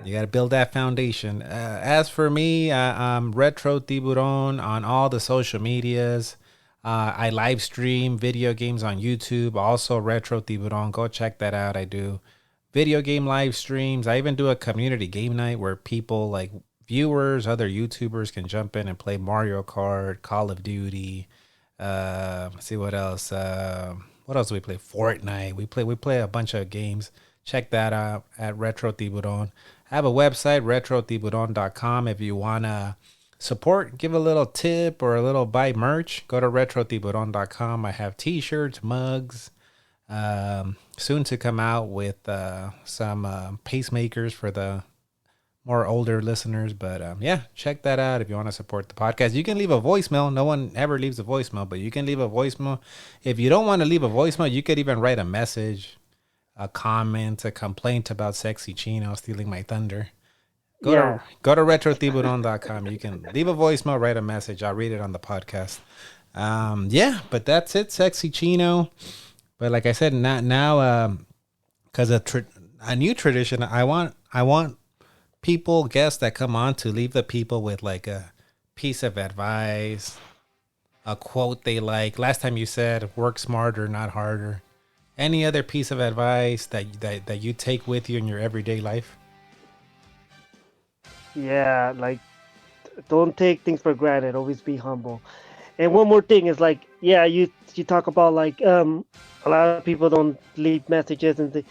You got to build that foundation. As for me, I'm Retro Tiburon on all the social medias. I live stream video games on YouTube. Also, Retro Tiburon. Go check that out. I do video game live streams. I even do a community game night where people like viewers, other YouTubers can jump in and play Mario Kart, Call of Duty. Let's see what else. What else do we play? Fortnite. We play a bunch of games. Check that out at Retro Tiburon. I have a website, retrotiburon.com. If you want to support, give a little tip or a little buy merch, go to retrotiburon.com. I have t-shirts, mugs, soon to come out with some pacemakers for the more older listeners. But yeah, check that out if you want to support the podcast. You can leave a voicemail. No one ever leaves a voicemail, but you can leave a voicemail. If you don't want to leave a voicemail, you could even write a message, a comment, a complaint about Sexy Chino stealing my thunder. Go to retrotiburon.com. You can leave a voicemail, write a message. I'll read it on the podcast. Yeah, but that's it, Sexy Chino. But like I said, now because a new tradition, I want people, guests that come on to leave the people with like a piece of advice, a quote they like. Last time you said, work smarter, not harder. Any other piece of advice that you take with you in your everyday life? Yeah, like don't take things for granted. Always be humble. And one more thing is like, yeah, you talk about like a lot of people don't leave messages and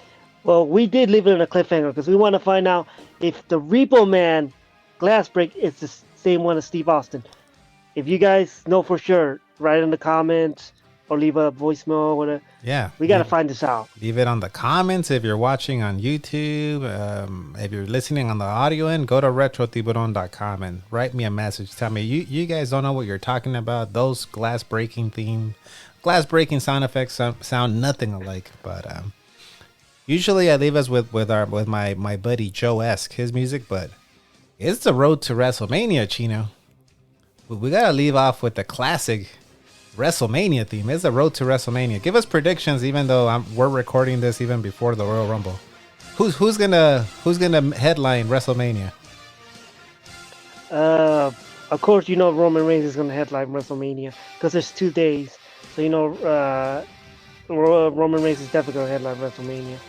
well, we did leave it in a cliffhanger because we want to find out if the Repo Man glass break is the same one as Steve Austin. If you guys know for sure, write in the comments or leave a voicemail or whatever. Yeah. We got to find this out. Leave it on the comments if you're watching on YouTube. If you're listening on the audio end, go to retrotiburon.com and write me a message. Tell me, you guys don't know what you're talking about. Those glass breaking sound effects sound nothing alike. But usually I leave us with my buddy Joe Esk, his music. But it's the road to WrestleMania, Chino. We got to leave off with the classic WrestleMania theme. It's the road to WrestleMania. Give us predictions, even though we're recording this even before the Royal Rumble. Who's gonna headline WrestleMania? Of course, you know Roman Reigns is gonna headline WrestleMania because there's 2 days. So you know Roman Reigns is definitely gonna headline WrestleMania.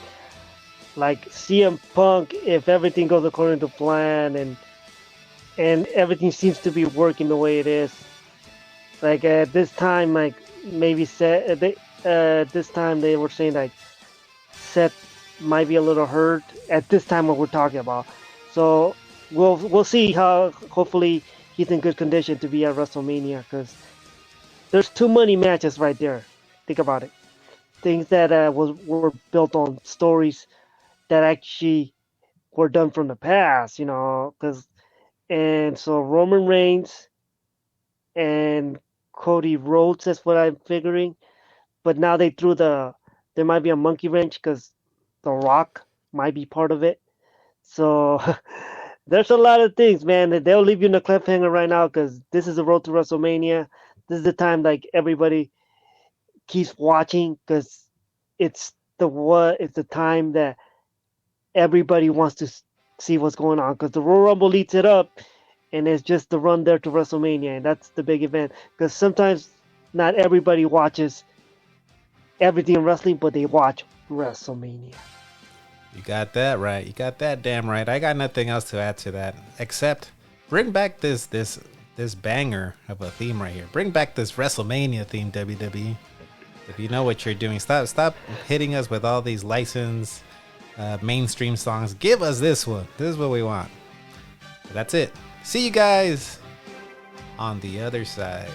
Like CM Punk, if everything goes according to plan and everything seems to be working the way it is. Like at this time, like maybe this time they were saying like Seth might be a little hurt at this time what we're talking about. So we'll see how. Hopefully he's in good condition to be at WrestleMania because there's too many matches right there. Think about it. Things that were built on stories that actually were done from the past. You know, and so Roman Reigns and Cody Rhodes, that's what I'm figuring. But now they threw there might be a monkey wrench because The Rock might be part of it. So there's a lot of things, man, that they'll leave you in a cliffhanger right now because this is the road to WrestleMania. This is the time like everybody keeps watching because it's the time that everybody wants to see what's going on because the Royal Rumble leads it up. And it's just the run there to WrestleMania, and that's the big event. Because sometimes not everybody watches everything in wrestling, but they watch WrestleMania. You got that right. You got that damn right. I got nothing else to add to that except bring back this banger of a theme right here. Bring back this WrestleMania theme, WWE. If you know what you're doing, stop hitting us with all these licensed mainstream songs. Give us this one. This is what we want. But that's it. See you guys on the other side.